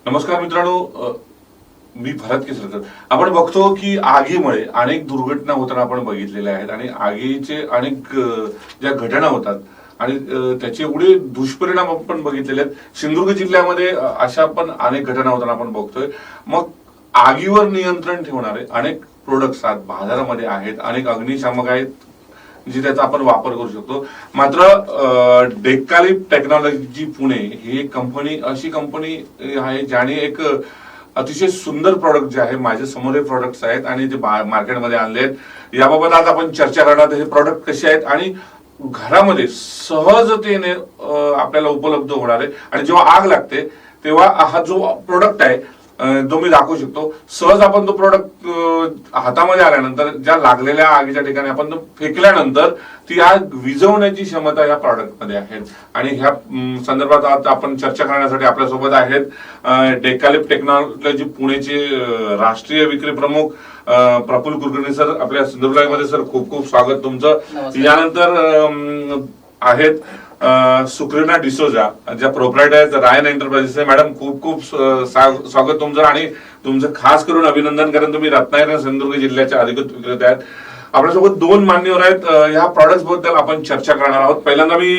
नमस्कार मित्रांनो, मी भरत केसरकर. आपण बघतो की आगीमुळे अनेक दुर्घटना होताना आपण बघितलेल्या आहेत आणि आगीचे अनेक ज्या घटना होतात आणि त्याचे एवढे दुष्परिणाम आपण बघितलेले आहेत. सिंधुदुर्ग जिल्ह्यामध्ये अशा पण अनेक घटना होताना आपण बघतोय. मग आगीवर नियंत्रण ठेवणारे अनेक प्रोडक्ट्स आज बाजारामध्ये आहेत, अनेक अग्निशामक आहेत जी त्याचा आपण वापर करू शकतो. मात्र डेक्कालिप टेक्नॉलॉजी पुणे ही एक कंपनी, अशी कंपनी आहे ज्याने एक अतिशय सुंदर प्रॉडक्ट जे आहे, माझ्या समोर हे प्रॉडक्ट्स आहेत आणि ते मार्केटमध्ये आणले आहेत. याबाबत आज आपण चर्चा करणार. हे प्रॉडक्ट कसे आहेत आणि घरामध्ये सहजतेने आपल्याला उपलब्ध होणार आहे. आणि जेव्हा आग लागते तेव्हा हा जो प्रोडक्ट आहे जो मी दाखवू शकतो, सहज आपण तो प्रोडक्ट हातामध्ये आल्यानंतर ज्या लागलेल्या आगीच्या ठिकाणी आपण तो फेकल्यानंतर ती आग विझवण्याची क्षमता या प्रॉडक्ट मध्ये आहे. आणि ह्या संदर्भात आज आपण चर्चा करण्यासाठी आपल्यासोबत आहेत डेक्कालिप टेक्नॉलॉजी पुणेचे राष्ट्रीय विक्री प्रमुख प्रफुल्ल कुलकर्णी सर. आपल्या सिंधुदुर्गमध्ये सर खूप खूप स्वागत तुमचं. यानंतर आहेत सुक्रीना डिसोजा, ज्या प्रोप्रायटर आहेत रायन एंटरप्राइजेस. मॅडम खूप खूप स्वागत तुमचं आणि तुमचं खास करून अभिनंदन, कारण तुम्ही रत्नागिरी सिंधुदुर्ग जिल्ह्याच्या अधिकृत विक्रेते आहेत. आपल्यासोबत दोन मान्यवर आहेत. ह्या प्रॉडक्ट बद्दल आपण चर्चा करणार आहोत. पहिल्यांदा मी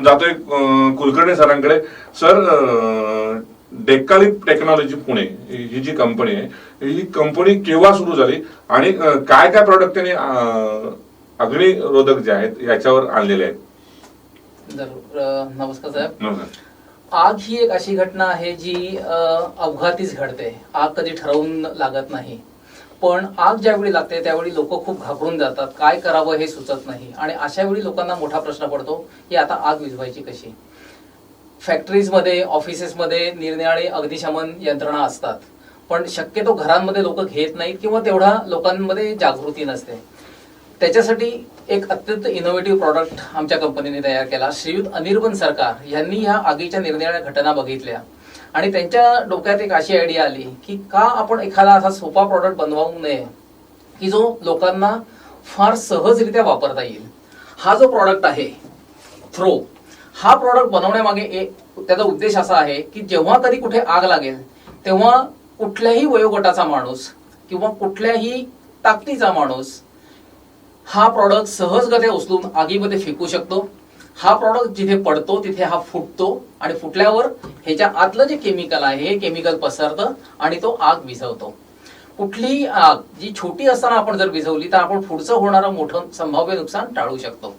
जातोय कुलकर्णी सरांकडे. सर, डेक्कालिप टेक्नॉलॉजी पुणे ही जी कंपनी आहे, ही कंपनी केव्हा सुरू झाली आणि काय काय प्रॉडक्ट त्यांनी अग्निरोधक जे आहेत याच्यावर आणलेले आहेत? जरूर. नमस्कार साहेब. नमस्कार. आग ही एक अशी घटना आहे जी अपघातीच घडते. आग कधी ठरवून लागत नाही, पण आग ज्यावेळी लागते त्यावेळी लोक खूप घाबरून जातात. काय करावं हे सुचत नाही आणि अशा वेळी लोकांना मोठा प्रश्न पडतो की आता आग विझवायची कशी. फॅक्टरीजमध्ये, ऑफिसेसमध्ये निरनिराळे अग्निशमन यंत्रणा असतात, पण शक्यतो घरांमध्ये लोक घेत नाहीत किंवा तेवढा लोकांमध्ये जागृती नसते. त्याच्यासाठी एक अत्यंत इनोव्हेटिव्ह प्रॉडक्ट आमच्या कंपनीने तयार केला. श्रीयुत अनिर्बन सरकार यांनी ह्या आगीच्या निरनिराळ्या घटना बघितल्या आणि त्यांच्या डोक्यात एक अशी आयडिया आली की का आपण एखादा असा सोपा प्रॉडक्ट बनवू नये की जो लोकांना फार सहजरित्या वापरता येईल. हा जो प्रॉडक्ट आहे थ्रो, हा प्रॉडक्ट बनवण्यामागे त्याचा उद्देश असा आहे की जेव्हा कधी कुठे आग लागेल तेव्हा कुठल्याही वयोगटाचा माणूस किंवा कुठल्याही ताकदीचा माणूस हा प्रॉडक्ट सहजगत्या उचलून आगीमध्ये फेकू शकतो. हा प्रॉडक्ट जिथे पडतो तिथे हा फुटतो आणि फुटल्यावर ह्याच्या आतलं जे केमिकल आहे हे केमिकल पसरतं आणि तो आग विझवतो. कुठलीही आग जी छोटी असताना आपण जर विझवली तर आपण पुढचं होणारं मोठं संभाव्य नुकसान टाळू शकतो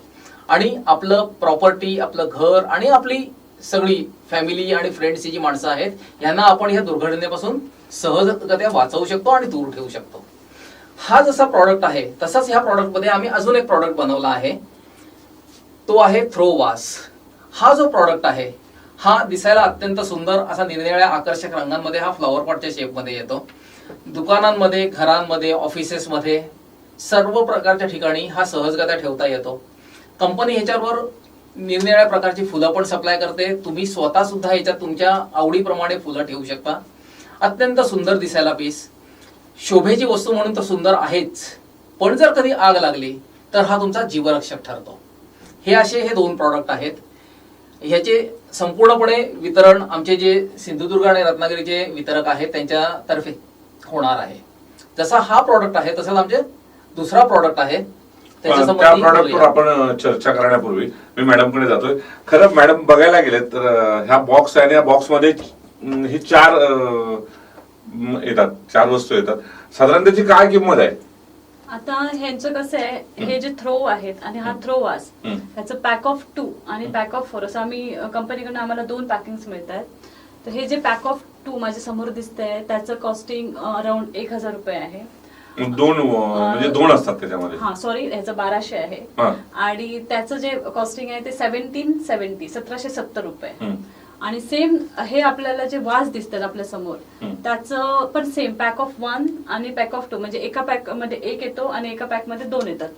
आणि आपलं प्रॉपर्टी, आपलं घर आणि आपली सगळी फॅमिली आणि फ्रेंड्सची जी माणसं आहेत यांना आपण ह्या दुर्घटनेपासून सहजगत्या वाचवू शकतो आणि दूर ठेवू शकतो. हा जसा प्रॉडक्ट आहे तसाच ह्या प्रॉडक्टमध्ये आम्ही अजून एक प्रॉडक्ट बनवला आहे, तो आहे थ्रो वास. हा जो प्रॉडक्ट आहे हा दिसायला अत्यंत सुंदर असा निरनिराळ्या आकर्षक रंगांमध्ये हा फ्लॉवर पॉटच्या शेपमध्ये येतो. दुकानांमध्ये, घरांमध्ये, ऑफिसेसमध्ये सर्व प्रकारच्या ठिकाणी हा सहजगत्या ठेवता येतो. कंपनी ह्याच्यावर निरनिराळ्या प्रकारची फुलं पण सप्लाय करते. तुम्ही स्वतः सुद्धा ह्याच्यात तुमच्या आवडीप्रमाणे फुलं ठेवू शकता. अत्यंत सुंदर दिसायला पीस, शोभेची वस्तू म्हणून तर सुंदर आहेच, पण जर कधी आग लागली तर हा तुमचा जीवरक्षक ठरतो. हे दोन प्रॉडक्ट आहेत. ह्याचे संपूर्णपणे वितरण आमचे जे सिंधुदुर्ग आणि रत्नागिरीचे वितरक आहेत त्यांच्यातर्फे होणार आहे. जसा हा प्रॉडक्ट आहे तसंच आमचे दुसरा प्रॉडक्ट आहे. त्या प्रॉडक्टवर आपण चर्चा करण्यापूर्वी मी मॅडमकडे जातोय. खरं मॅडम, बघायला गेले तर ह्या बॉक्स आहे आणि या बॉक्समध्ये ही चार वस्तू येतात. साधारण त्याची काय किंमत आहे? आता ह्यांचं कसं आहे, हे जे थ्रो आहेत आणि हा थ्रो वास, ह्याचं पॅक ऑफ 2 आणि पॅक ऑफ 4 असं आम्ही कंपनीकडून आम्हाला 2 पॅकिंग्स मिळत आहेत. तर हे जे पॅक ऑफ 2 माझ्या समोर दिसतंय त्याचं कॉस्टिंग अराउंड 1000 रुपये आहे. म्हणजे दोन असतात त्याच्यामध्ये. हा सॉरी, ह्याचं 1200 आहे आणि त्याचं जे कॉस्टिंग आहे ते 1770 रुपये. आणि सेम हे आपल्याला जे वास दिसतात आपल्या समोर त्याचं पण सेम पॅक ऑफ 1 आणि पॅक ऑफ 2, म्हणजे एका पॅक मध्ये 1 येतो आणि एका पॅक मध्ये 2 येतात.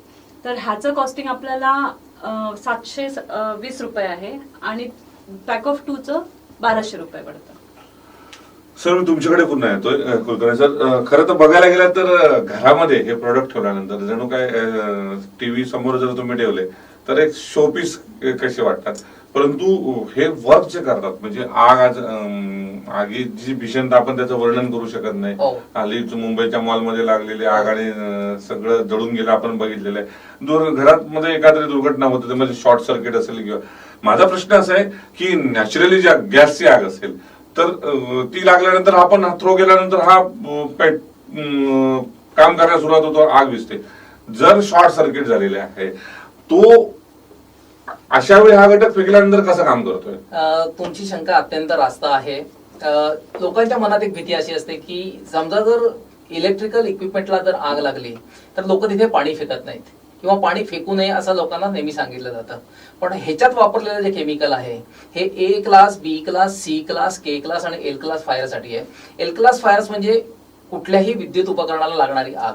तर ह्याचं कॉस्टिंग आपल्याला 720 रुपये आहे आणि पॅक ऑफ 2चं 1200 रुपये पडतं. सर, मी तुमच्याकडे पुन्हा येतोय कुलकर्णी सर. खरं तर बघायला गेलं तर घरामध्ये हे प्रोडक्ट ठेवल्यानंतर जणू काय टीव्ही समोर जर तुम्ही ठेवले तर एक शोपीस कसे वाटतात. परंतु हे वर्क जे करतात म्हणजे आग आज आगीची भीषणता आपण त्याचं वर्णन करू शकत नाही. हो. हल्ली मुंबईच्या मॉलमध्ये लागलेली आग आणि सगळं जळून गेलं आपण बघितलेलं आहे. घरात मध्ये एखादी दुर्घटना होते त्यामध्ये शॉर्ट सर्किट असेल किंवा माझा प्रश्न असा आहे की नॅचरली ज्या गॅसची आग असेल तर ती लागल्यानंतर आपण थ्रो केल्यानंतर हा काम करायला सुरुवात होतो, आग विझते. जर शॉर्ट सर्किट झालेले आहे तो अशा वेळी हा घटक फेकल्यानंतर कसं काम करतोय? तुमची शंका अत्यंत रास्त आहे. लोकांच्या मनात एक भीती अशी असते की समजा जर इलेक्ट्रिकल इक्विपमेंटला जर आग लागली तर लोक तिथे पाणी फेकत नाहीत किंवा पाणी फेकू नये असं लोकांना नेहमी सांगितलं जातं. पण ह्याच्यात वापरलेलं जे केमिकल आहे हे ए क्लास, बी क्लास, सी क्लास, के क्लास आणि एल क्लास फायरसाठी आहे. एल क्लास फायर्स म्हणजे कुठल्याही विद्युत उपकरणाला लागणारी आग.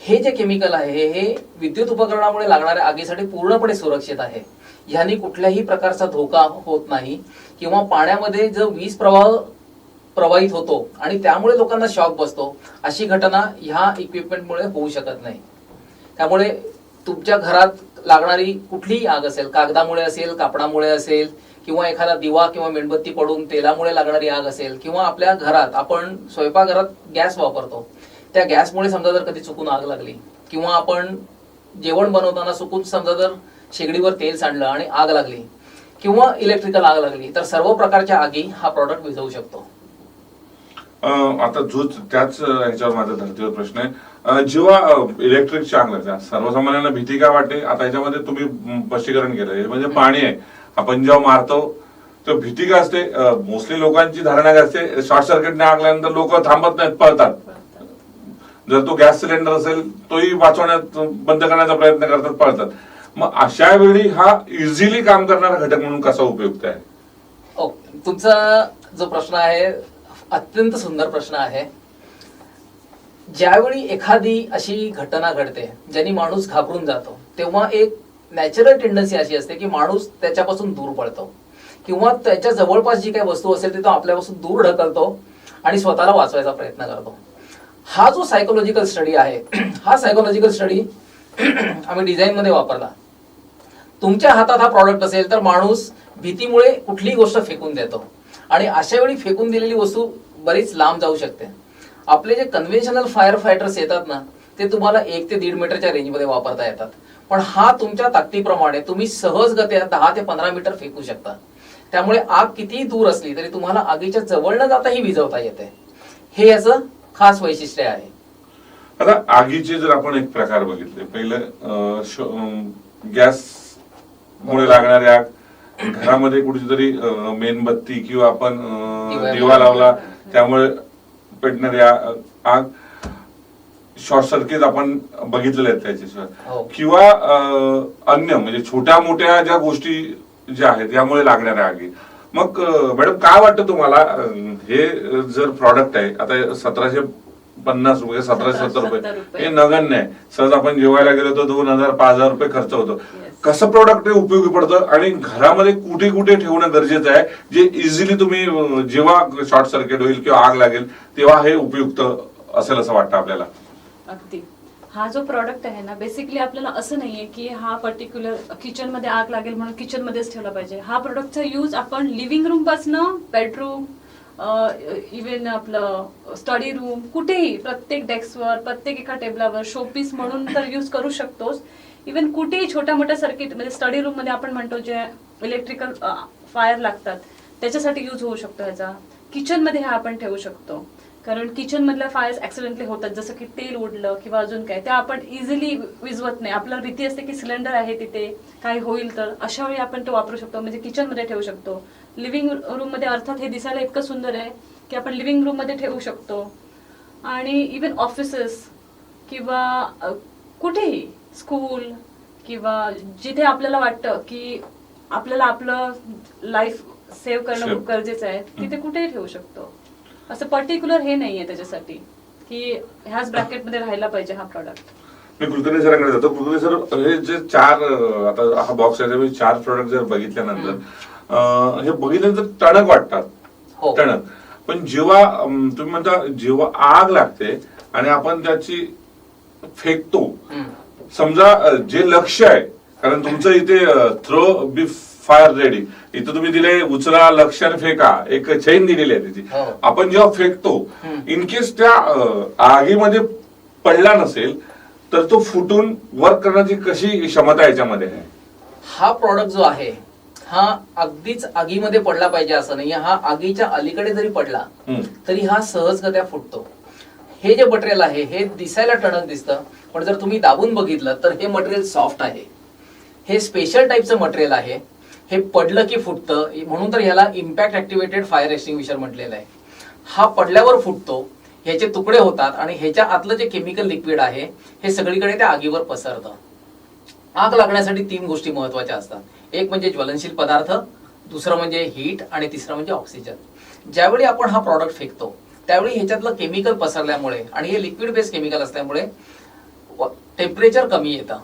हे जे केमिकल आहे हे विद्युत उपकरणामुळे लागणाऱ्या आगीसाठी पूर्णपणे सुरक्षित आहे. ह्यानी कुठल्याही प्रकारचा धोका होत नाही किंवा पाण्यामध्ये जो वीज प्रवाह प्रवाहित होतो आणि त्यामुळे लोकांना शॉक बसतो अशी घटना ह्या इक्विपमेंटमुळे होऊ शकत नाही. त्यामुळे तुमच्या घरात लागणारी कुठलीही आग असेल, कागदामुळे असेल, कापडामुळे असेल किंवा एखादा दिवा किंवा मेणबत्ती पडून तेलामुळे लागणारी आग असेल किंवा आपल्या घरात आपण स्वयंपाकघरात गॅस वापरतो त्या गॅसमुळे समजा जर कधी चुकून आग लागली किंवा आपण जेवण बनवताना चुकून समजा जर शेगडीवर तेल सांडलं आणि आग लागली किंवा इलेक्ट्रिकल आग लागली तर सर्व प्रकारच्या आगी हा प्रॉडक्ट विझवू शकतो. आता त्याच ह्याच्यावर माझा धर्तीवर प्रश्न आहे. जेव्हा इलेक्ट्रिकची आग लागते सर्वसामान्यांना भीती काय वाटते? आता ह्याच्यामध्ये तुम्ही स्पष्टीकरण केलं म्हणजे पाणी आहे आपण जेव्हा मारतो तर भीती काय असते? मोस्टली लोकांची धारणा काय असते शॉर्ट सर्किटने आग लागल्यानंतर लोक थांबत नाहीत, पळतात. जर तो गॅस सिलेंडर असेल तोही वाचवण्यात बंद करण्याचा प्रयत्न करतात, पळतात. मग अशा वेळी हा इझिली काम करणारा घटक म्हणून कसा उपयुक्त आहे? ओके, तुमचा जो प्रश्न आहे अत्यंत सुंदर प्रश्न आहे. ज्यावेळी एखादी अशी घटना घडते ज्यानी माणूस घाबरून जातो तेव्हा एक नॅचरल टेंडन्सी अशी असते की माणूस त्याच्यापासून दूर पळतो किंवा त्याच्या जवळपास जी काही वस्तू असेल ती तो आपल्यापासून दूर ढकलतो आणि स्वतःला वाचवायचा प्रयत्न करतो. हा जो सायकोलॉजिकल स्टडी आहे हा सायकोलॉजिकल स्टडी आम्ही डिझाईन मध्ये वापरला. तुमच्या हातात हा प्रॉडक्ट असेल तर माणूस भीतीमुळे कुठलीही गोष्ट फेकून देतो आणि अशा वेळी फेकून दिलेली वस्तू बरीच लांब जाऊ शकते. आपले जे कन्व्हेन्शनल फायर फायटर्स येतात ना ते तुम्हाला 1 ते 1.5 मीटरच्या रेंजमध्ये वापरता येतात. पण हा तुमच्या ताकदीप्रमाणे तुम्ही सहजगत्या 10 ते 15 मीटर फेकू शकता. त्यामुळे आग कितीही दूर असली तरी तुम्हाला आगीच्या जवळ न जाताही विझवता येते. हे याचं खास वैशिष्ट्य आहे. आता आगीचे जर आपण एक प्रकार बघितले, पहिलं गॅस मुळे लागणारी आग, घरामध्ये कुठेतरी मेणबत्ती किंवा आपण दिवा लावला त्यामुळे पेटणारी आग, शॉर्ट सर्किट आपण बघितलेले आहेत त्याच्याशिवाय, किंवा अन्य म्हणजे छोट्या मोठ्या ज्या गोष्टी ज्या आहेत यामुळे लागणाऱ्या आगी. मग मॅडम काय वाटतं तुम्हाला हे जर प्रॉडक्ट आहे आता 1750 रुपये 1770 रुपये हे नगण्य आहे. सहज आपण जेवायला गेलो तर 2000-5000 रुपये खर्च होतो. कसं प्रॉडक्ट हे उपयोगी पडतं आणि घरामध्ये कुठे कुठे ठेवणं गरजेचं आहे जे इझिली तुम्ही जेव्हा शॉर्ट सर्किट होईल किंवा आग लागेल तेव्हा हे उपयुक्त असेल असं वाटतं आपल्याला? अगदी हा जो प्रॉडक्ट आहे ना बेसिकली आपल्याला असं नाहीये की हा पर्टिक्युलर किचन मध्ये आग लागेल म्हणून किचन मध्येच ठेवला पाहिजे. हा प्रोडक्टचा यूज आपण लिव्हिंग रूम पासनं बेडरूम, इव्हन आपलं स्टडी रूम, कुठेही प्रत्येक डेस्कवर, प्रत्येक एका टेबलावर शोपीस म्हणून तर यूज करू शकतोच. इव्हन कुठेही छोट्या मोठ्या सर्किट म्हणजे स्टडी रूम मध्ये आपण म्हणतो जे इलेक्ट्रिकल फायर लागतात त्याच्यासाठी यूज होऊ शकतो. ह्याचा किचन मध्ये हा आपण ठेवू शकतो कारण किचन मधल्या फायर्स ऍक्सिडेंटली होतात, जसं की तेल उडलं किंवा अजून काय, त्या आपण इझिली विझवत नाही. आपल्याला भीती असते की सिलेंडर आहे तिथे काही होईल तर अशा वेळी आपण तो वापरू शकतो म्हणजे किचन मध्ये ठेवू शकतो. लिव्हिंग रूम मध्ये अर्थात हे दिसायला इतकं सुंदर आहे की आपण लिव्हिंग रूम मध्ये ठेवू शकतो. आणि इव्हन ऑफिसेस किंवा कुठेही स्कूल किंवा जिथे आपल्याला वाटतं की आपल्याला आपलं लाईफ सेव्ह करणं खूप गरजेचं आहे तिथे कुठेही ठेवू शकतो. असं पर्टिक्युलर हे नाहीये त्याच्यासाठी की ह्याच ब्रॅकेटमध्ये राहायला पाहिजे हा प्रॉडक्ट. मी कुलकर्णी सरांकडे जातो. कुलकर्णी सर, हे जे 4 आता हा बॉक्स आहे 4 प्रोडक्ट जर बघितल्यानंतर हे बघितल्यानंतर टणक वाटतात, टणक. पण जेव्हा तुम्ही म्हणता जेव्हा आग लागते आणि आपण त्याची फेकतो, समजा जे लक्ष्य आहे कारण तुमचं इथे थ्रो बी फायर रेडी. इथं तुम्ही दिले उचला, लक्षण फेका, एक चैन दिलेली आहे त्याची. हो. आपण जेव्हा फेकतो, इन केस त्या आगीमध्ये पडला नसेल तर तो फुटून वर्क करण्याची कशी क्षमता याच्यामध्ये आहे? हा प्रॉडक्ट जो आहे हा अगदीच आगीमध्ये पडला पाहिजे असं नाही. हा आगीच्या अलीकडे जरी पडला तरी हा सहजगत्या फुटतो. हे जे मटेरियल आहे हे दिसायला टणक दिसतं, पण जर तुम्ही दाबून बघितलं तर हे मटेरियल सॉफ्ट आहे. हे स्पेशल टाईपचं मटेरियल आहे. हे पडलं की फुटतं, म्हणून तर ह्याला इम्पॅक्ट ऍक्टिव्हेटेड फायर एक्सटिंग्विशर म्हटलेलं आहे. हा पडल्यावर फुटतो, ह्याचे तुकडे होतात आणि ह्याच्या आतलं जे केमिकल लिक्विड आहे हे सगळीकडे त्या आगीवर पसरतं. आग लागण्यासाठी 3 गोष्टी महत्वाच्या असतात. एक म्हणजे ज्वलनशील पदार्थ, दुसरं म्हणजे हीट आणि तिसरं म्हणजे ऑक्सिजन. ज्यावेळी आपण हा प्रॉडक्ट फेकतो त्यावेळी ह्याच्यातलं केमिकल पसरल्यामुळे आणि हे लिक्विड बेस्ड केमिकल असल्यामुळे टेम्परेचर कमी येतं.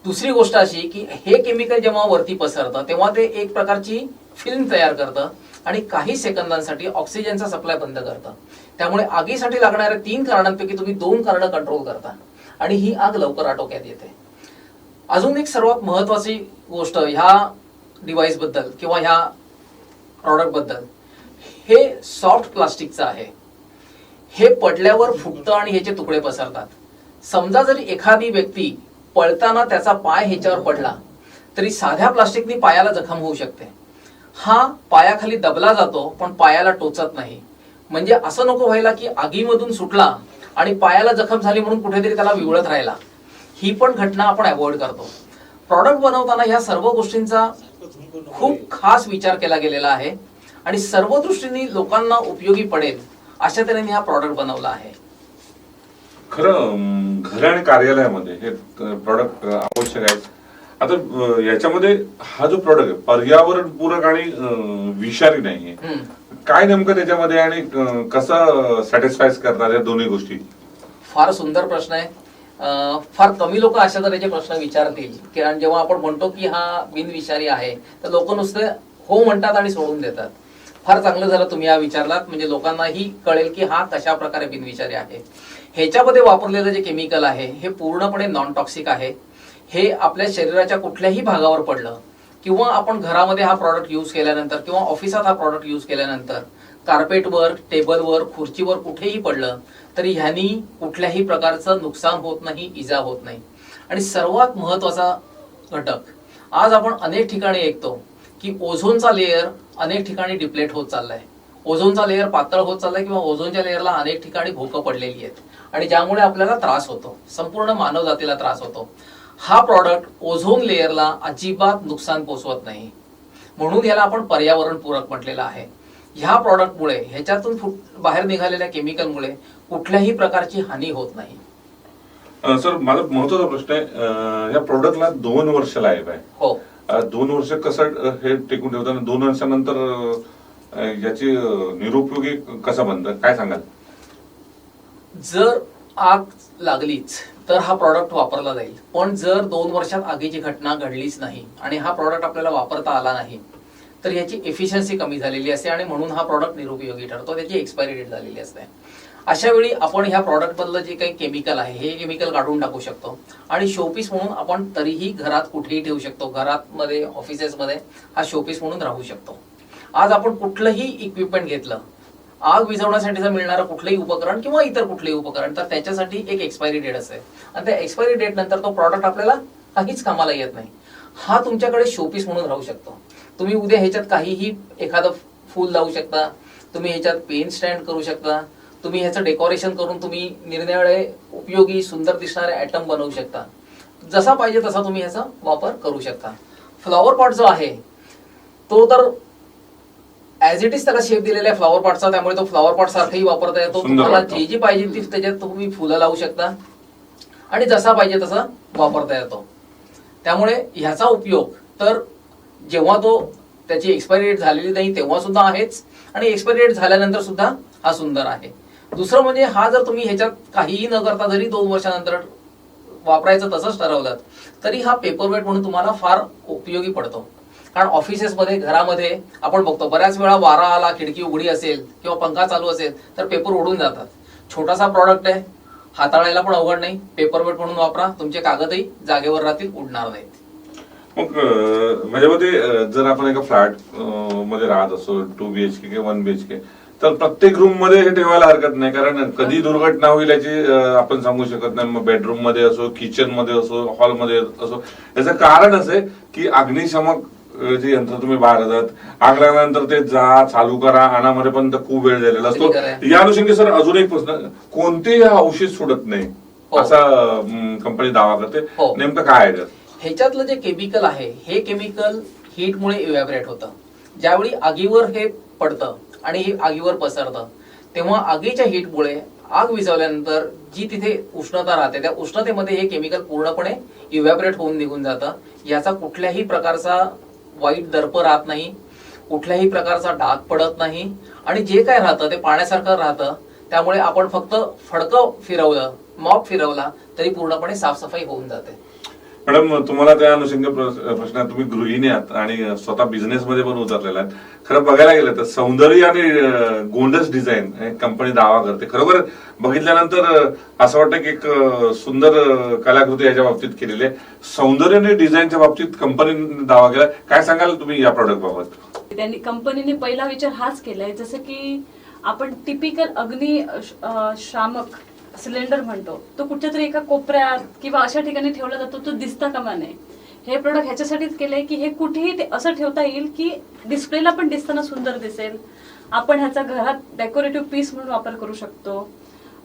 दुसरी गोष्ट अशी की हे केमिकल जेव्हा वरती पसरतं तेव्हा ते एक प्रकारची फिल्म तयार करतं आणि काही सेकंदांसाठी ऑक्सिजनचा सप्लाय बंद करतं. त्यामुळे आगीसाठी लागणाऱ्या 3 कारणांपैकी तुम्ही 2 कारणं कंट्रोल करता आणि ही आग लवकर आटोक्यात येते. अजून एक सर्वात महत्वाची गोष्ट ह्या डिव्हाइस बद्दल किंवा ह्या प्रॉडक्ट बद्दल, हे सॉफ्ट प्लास्टिकचं आहे. हे पडल्यावर फुटतं आणि ह्याचे तुकडे पसरतात. समजा जरी एखादी व्यक्ती पळताना त्याचा पाय ह्याच्यावर पडला तरी साध्या प्लास्टिकनी पायाला जखम होऊ शकते. हा पायाखाली दबला जातो पण पायाला टोचत नाही. म्हणजे असं नको व्हायला की आगीमधून सुटला आणि पायाला जखम झाली म्हणून कुठेतरी त्याला विवळत राहिला. ही पण घटना आपण अवॉइड करतो. प्रॉडक्ट बनवताना ह्या सर्व गोष्टींचा खूप खास विचार केला गेलेला आहे आणि सर्व दृष्टीने लोकांना उपयोगी पडेल अशा तऱ्हेने हा प्रॉडक्ट बनवला आहे. खरं घर आणि कार्यालयामध्ये हे प्रॉडक्ट आवश्यक आहेत. आता याच्यामध्ये हा जो प्रॉडक्ट आहे पर्यावरण पूरक आणि विषारी नाहीये. काय नेमकं त्याच्यामध्ये आणि कसं सॅटिस्फाय करणार या दोन्ही गोष्टी? फार सुंदर प्रश्न आहे. फार कमी लोक अशा तऱ्हेचे प्रश्न विचारतील, कारण जेव्हा आपण म्हणतो की हा बिनविषारी आहे तर लोक नुसते हो म्हणतात आणि सोडून देतात. फार चांगलं झालं तुम्ही हा विचारलात, म्हणजे लोकांनाही कळेल की हा कशा प्रकारे बिनविषारी आहे. ह्याच्यामध्ये वापरलेलं जे केमिकल आहे हे पूर्णपणे नॉन टॉक्सिक आहे. हे आपल्या शरीराच्या कुठल्याही भागावर पडलं किंवा आपण घरामध्ये हा प्रॉडक्ट यूज केल्यानंतर किंवा ऑफिसात हा प्रॉडक्ट यूज केल्यानंतर कार्पेटवर, टेबलवर, खुर्चीवर कुठेही पडलं तरी ह्यानी कुठल्याही प्रकारचं नुकसान होत नाही, इजा होत नाही. आणि सर्वात महत्वाचा घटक, आज आपण अनेक ठिकाणी ऐकतो की ओझोनचा लेयर अनेक ठिकाणी डिप्लेट होत चाललाय. ओझोनचा लेयर पातळ होत चाललाय किंवा ओझोनच्या लेयरला अनेक ठिकाणी भोकं पडलेली आहेत आणि ज्यामुळे आपल्याला त्रास होतो, संपूर्ण मानवजातीला त्रास होतो. हा प्रॉडक्ट ओझोन लेयरला अजिबात नुकसान पोचवत नाही, म्हणून याला आपण पर्यावरण पूरक म्हटलेलं आहे. ह्या प्रॉडक्टमुळे, ह्याच्यातून बाहेर निघालेल्या केमिकलमुळे कुठल्याही प्रकारची हानी होत नाही. सर, माझा महत्वाचा प्रश्न आहे, या प्रोडक्टला 2 वर्ष लाईफ आहे. हो. 2 वर्ष कसं हे टिकून ठेवताना 2 वर्षानंतर याची निरुपयोगी कसं बनतं, काय सांगाल? जर आग लागलीच तर हा प्रॉडक्ट वापरला जाईल, पण जर 2 वर्षात आगीची घटना घडलीच नाही आणि हा प्रॉडक्ट आपल्याला वापरता आला नाही तर याची एफिशियन्सी कमी झालेली असते आणि म्हणून हा प्रॉडक्ट निरुपयोगी ठरतो, त्याची एक्सपायरी डेट झालेली असते. अशा वेळी आपण ह्या प्रॉडक्ट मधलं जे काही केमिकल आहे हे केमिकल काढून टाकू शकतो आणि शोपीस म्हणून आपण तरीही घरात कुठेही ठेवू शकतो. घरात मध्ये, ऑफिसेसमध्ये हा शोपीस म्हणून राहू शकतो. आज आपण कुठलंही इक्विपमेंट घेतलं, आग विझवण्यासाठीचं मिळणारं कुठलंही उपकरण किंवा इतर कुठलेही उपकरण, तर त्याच्यासाठी एक एक्सपायरी डेट असते आणि त्या एक्सपायरी डेट नंतर तो प्रॉडक्ट आपल्याला काहीच कामाला येत नाही. हा तुमच्याकडे शोपीस म्हणून राहू शकतो. तुम्ही उद्या ह्याच्यात काहीही एखादं फूल लावू शकता, तुम्ही ह्याच्यात पेन स्टँड करू शकता, तुम्ही ह्याचं डेकोरेशन करून तुम्ही निरनिराळे उपयोगी सुंदर दिसणारे आयटम बनवू शकता. जसा पाहिजे तसा तुम्ही ह्याचा वापर करू शकता. फ्लॉवर पॉट जो आहे तो तर ऍज इट इज त्याला शेप दिलेला आहे फ्लॉवर पॉटचा, त्यामुळे तो फ्लॉवर पॉट सारखाही वापरता येतो. तुम्हाला जी जी पाहिजे ती त्याच्यात तुम्ही फुलं लावू शकता आणि जसा पाहिजे तसा वापरता येतो. त्यामुळे ह्याचा उपयोग तर जेव्हा तो त्याची एक्सपायरी डेट झालेली नाही तेव्हा सुद्धा आहेच आणि एक्सपायरी डेट झाल्यानंतर सुद्धा हा सुंदर आहे. दुसरं म्हणजे हा जर तुम्ही ह्याच्यात काहीही न करता जरी 2 वर्षानंतर वापरायचं तसंच ठरवलं तरी हा पेपरवेट म्हणून तुम्हाला फार उपयोगी पडतो. कारण ऑफिसेसमध्ये, घरामध्ये आपण बघतो बऱ्याच वेळा वारा आला, खिडकी उघडी असेल किंवा पंखा चालू असेल तर पेपर उडून जातात. छोटासा प्रॉडक्ट आहे, हाताळायला पण अवघड नाही. पेपरवेट म्हणून वापरा, तुमचे कागदही जागेवर राहतील, उडणार नाहीत. मग म्हणजे मग ते जर आपण एका फ्लॅट मध्ये राहत असो 2 BHK किंवा 1 BHK, तर प्रत्येक रूम मध्ये हे ठेवायला हरकत नाही, कारण कधी दुर्घटना होईल याची आपण सांगू शकत नाही. मग बेडरूम मध्ये असो, किचन मध्ये असो, हॉलमध्ये असो, याचं कारण असं आहे की अग्निशमक जे यंत्र तुम्ही बाहेर जातात, आग लागल्यानंतर ते जा चालू करा आणामध्ये पण खूप वेळ झालेला असतो. या अनुषंगी सर अजून एक प्रश्न, कोणतेही अवशेष सोडत नाही असा कंपनी दावा करते, नेमकं काय आहे? ह्याच्यातलं जे केमिकल आहे हे केमिकल हीटमुळे इव्हॅपरेट होतं. ज्यावेळी आगीवर हे पडतं आणि हे आगीवर पसरतं, तेव्हा आगीच्या हीटमुळे आग विझवल्यानंतर जी तिथे उष्णता राहते त्या उष्णतेमध्ये हे केमिकल पूर्णपणे इव्हॅपरेट होऊन निघून जातं. याचा कुठल्याही प्रकारचा वाईट दर्प राहत नाही, कुठल्याही प्रकारचा डाग पडत नाही आणि जे काय राहतं ते पाण्यासारखं राहतं. त्यामुळे आपण फक्त फडकं फिरवलं, मॉप फिरवला तरी पूर्णपणे साफसफाई होऊन जाते. मॅडम, तुम्हाला त्या अनुषंगी प्रश्न, तुम्ही गृहिणी आहात आणि स्वतः बिझनेस मध्ये पण उतरलेला आहे. खरं बघायला गेलं तर सौंदर्य आणि गोंडस डिझाईन कंपनी दावा करते. खरोखर बघितल्यानंतर असं वाटतं की एक सुंदर कलाकृती याच्या बाबतीत केलेली आहे. सौंदर्य आणि डिझाईनच्या बाबतीत कंपनीने दावा केला. काय सांगाल तुम्ही या प्रॉडक्ट बाबत? त्यांनी कंपनीने पहिला विचार हाच केलाय, जसं की आपण टिपिकल अग्निशामक सिलेंडर म्हणतो, तो कुठच्या तरी एका कोपऱ्यात किंवा अशा ठिकाणी ठेवला जातो, तो दिसता कामा नये. हे प्रोडक्ट ह्याच्यासाठीच केलंय की हे कुठेही ते असं ठेवता येईल की डिस्प्लेला पण दिसताना सुंदर दिसेल. आपण ह्याचा घरात डेकोरेटिव्ह पीस म्हणून वापर करू शकतो.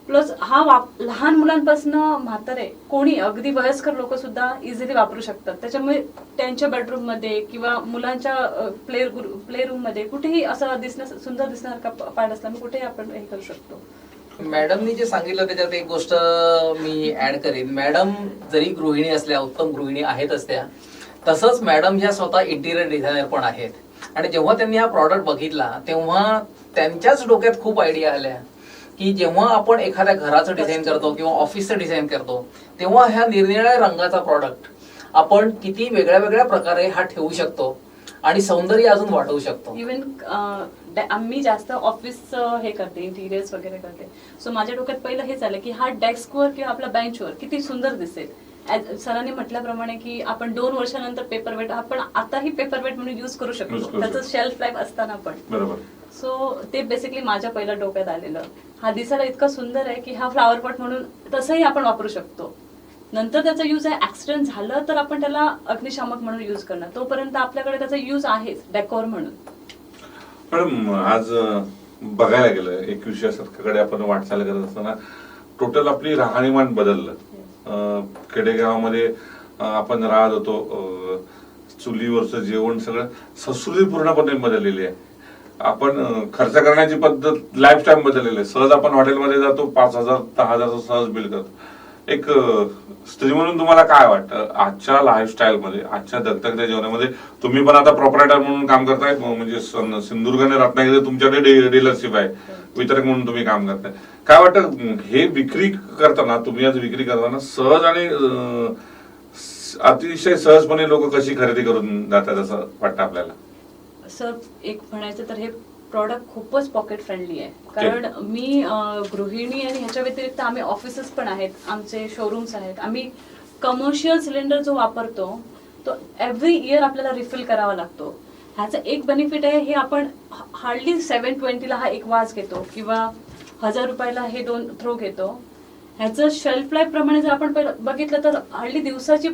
प्लस हा लहान मुलांपासून म्हातारे कोणी अगदी वयस्कर लोक सुद्धा इझिली वापरू शकतात. त्याच्यामुळे त्यांच्या बेडरूम मध्ये किंवा मुलांच्या प्ले रूम मध्ये कुठेही असं सुंदर दिसणार पार्ट असला कुठेही आपण हे करू शकतो. मॅडमनी जे सांगितलं त्याच्यात एक गोष्ट मी ऍड करीन. मॅडम जरी गृहिणी असल्या, उत्तम गृहिणी आहेतच त्या, तसंच मॅडम ह्या स्वतः इंटिरियर डिझायनर पण आहेत. आणि जेव्हा त्यांनी हा प्रॉडक्ट बघितला तेव्हा त्यांच्याच डोक्यात खूप आयडिया आल्या की जेव्हा आपण एखाद्या घराचं डिझाईन करतो किंवा ऑफिसचं डिझाईन करतो तेव्हा ह्या निरनिराळ्या रंगाचा प्रॉडक्ट आपण किती वेगळ्या वेगळ्या प्रकारे हा ठेवू शकतो आणि सौंदर्य अजून वाढवू शकतो. इव्हन आम्ही जास्त ऑफिस हे करते, इंटिरियर्स वगैरे करते. सो माझ्या डोक्यात पहिलं हेच आलं की हा डेस्कवर किंवा आपल्या बेंचवर किती सुंदर दिसेल. सरांनी म्हटल्याप्रमाणे की आपण 2 वर्षानंतर पेपरवेट आपण आताही पेपरवेट म्हणून युज करू शकतो, त्याचं शेल्फ लाईफ असताना पण. सो ते बेसिकली माझ्या पहिल्या डोक्यात आलेलं. हा दिसायला इतका सुंदर आहे की हा फ्लावर पॉट म्हणून तसंही आपण वापरू शकतो. नंतर त्याचा यूज आहे, ऍक्सिडेंट झालं तर आपण त्याला अग्निशामक म्हणून यूज करणार, तोपर्यंत आपल्याकडे त्याचा यूज आहेच डेकोर म्हणून. मॅडम, आज बघायला गेलं 21व्या शतकाकडे आपण वाटचाल करत असताना टोटल आपली राहणीमान बदललं. खेडेगावामध्ये आपण राहत होतो, चुलीवरचं जेवण सगळं संस्कृती पूर्णपणे बदललेली आहे. आपण खर्च करण्याची पद्धत, लाईफस्टाईल बदललेली आहे. सहज आपण हॉटेलमध्ये जातो, 5,000-10,000 सहज बिल करतो. एक स्त्री म्हणून तुम्हाला काय वाटतं आजच्या लाईफस्टाईल मध्ये, आजच्या दगदगत्या जीवनामध्ये? तुम्ही पण आता प्रॉपरायटर म्हणून काम करताय, म्हणजे सिंधुदुर्ग आणि रत्नागिरी तुमच्याकडे डीलरशिप आहे, वितरक म्हणून तुम्ही काम करताय. काय वाटतं हे विक्री करताना, तुम्ही आज विक्री करताना सहज आणि अतिशय सहजपणे लोक कशी खरेदी करून जातात असं वाटतं आपल्याला? सर, एक म्हणायचं तर हे प्रॉडक्ट खूपच पॉकेट फ्रेंडली आहे. कारण मी गृहिणी आणि ह्याच्या व्यतिरिक्त आम्ही ऑफिसेस पण आहेत, आमचे शोरूम्स आहेत. आम्ही कमर्शियल सिलेंडर जो वापरतो तो एव्हरी इयर आपल्याला रिफिल करावा लागतो. ह्याचं एक बेनिफिट आहे, हे आपण हार्डली 720 हा एक वाज घेतो किंवा 1000 रुपयाला हे 2 थ्रो घेतो. ह्याचं शेल्फ लाईफ प्रमाणे जर आपण बघितलं तर हार्डली दिवसाची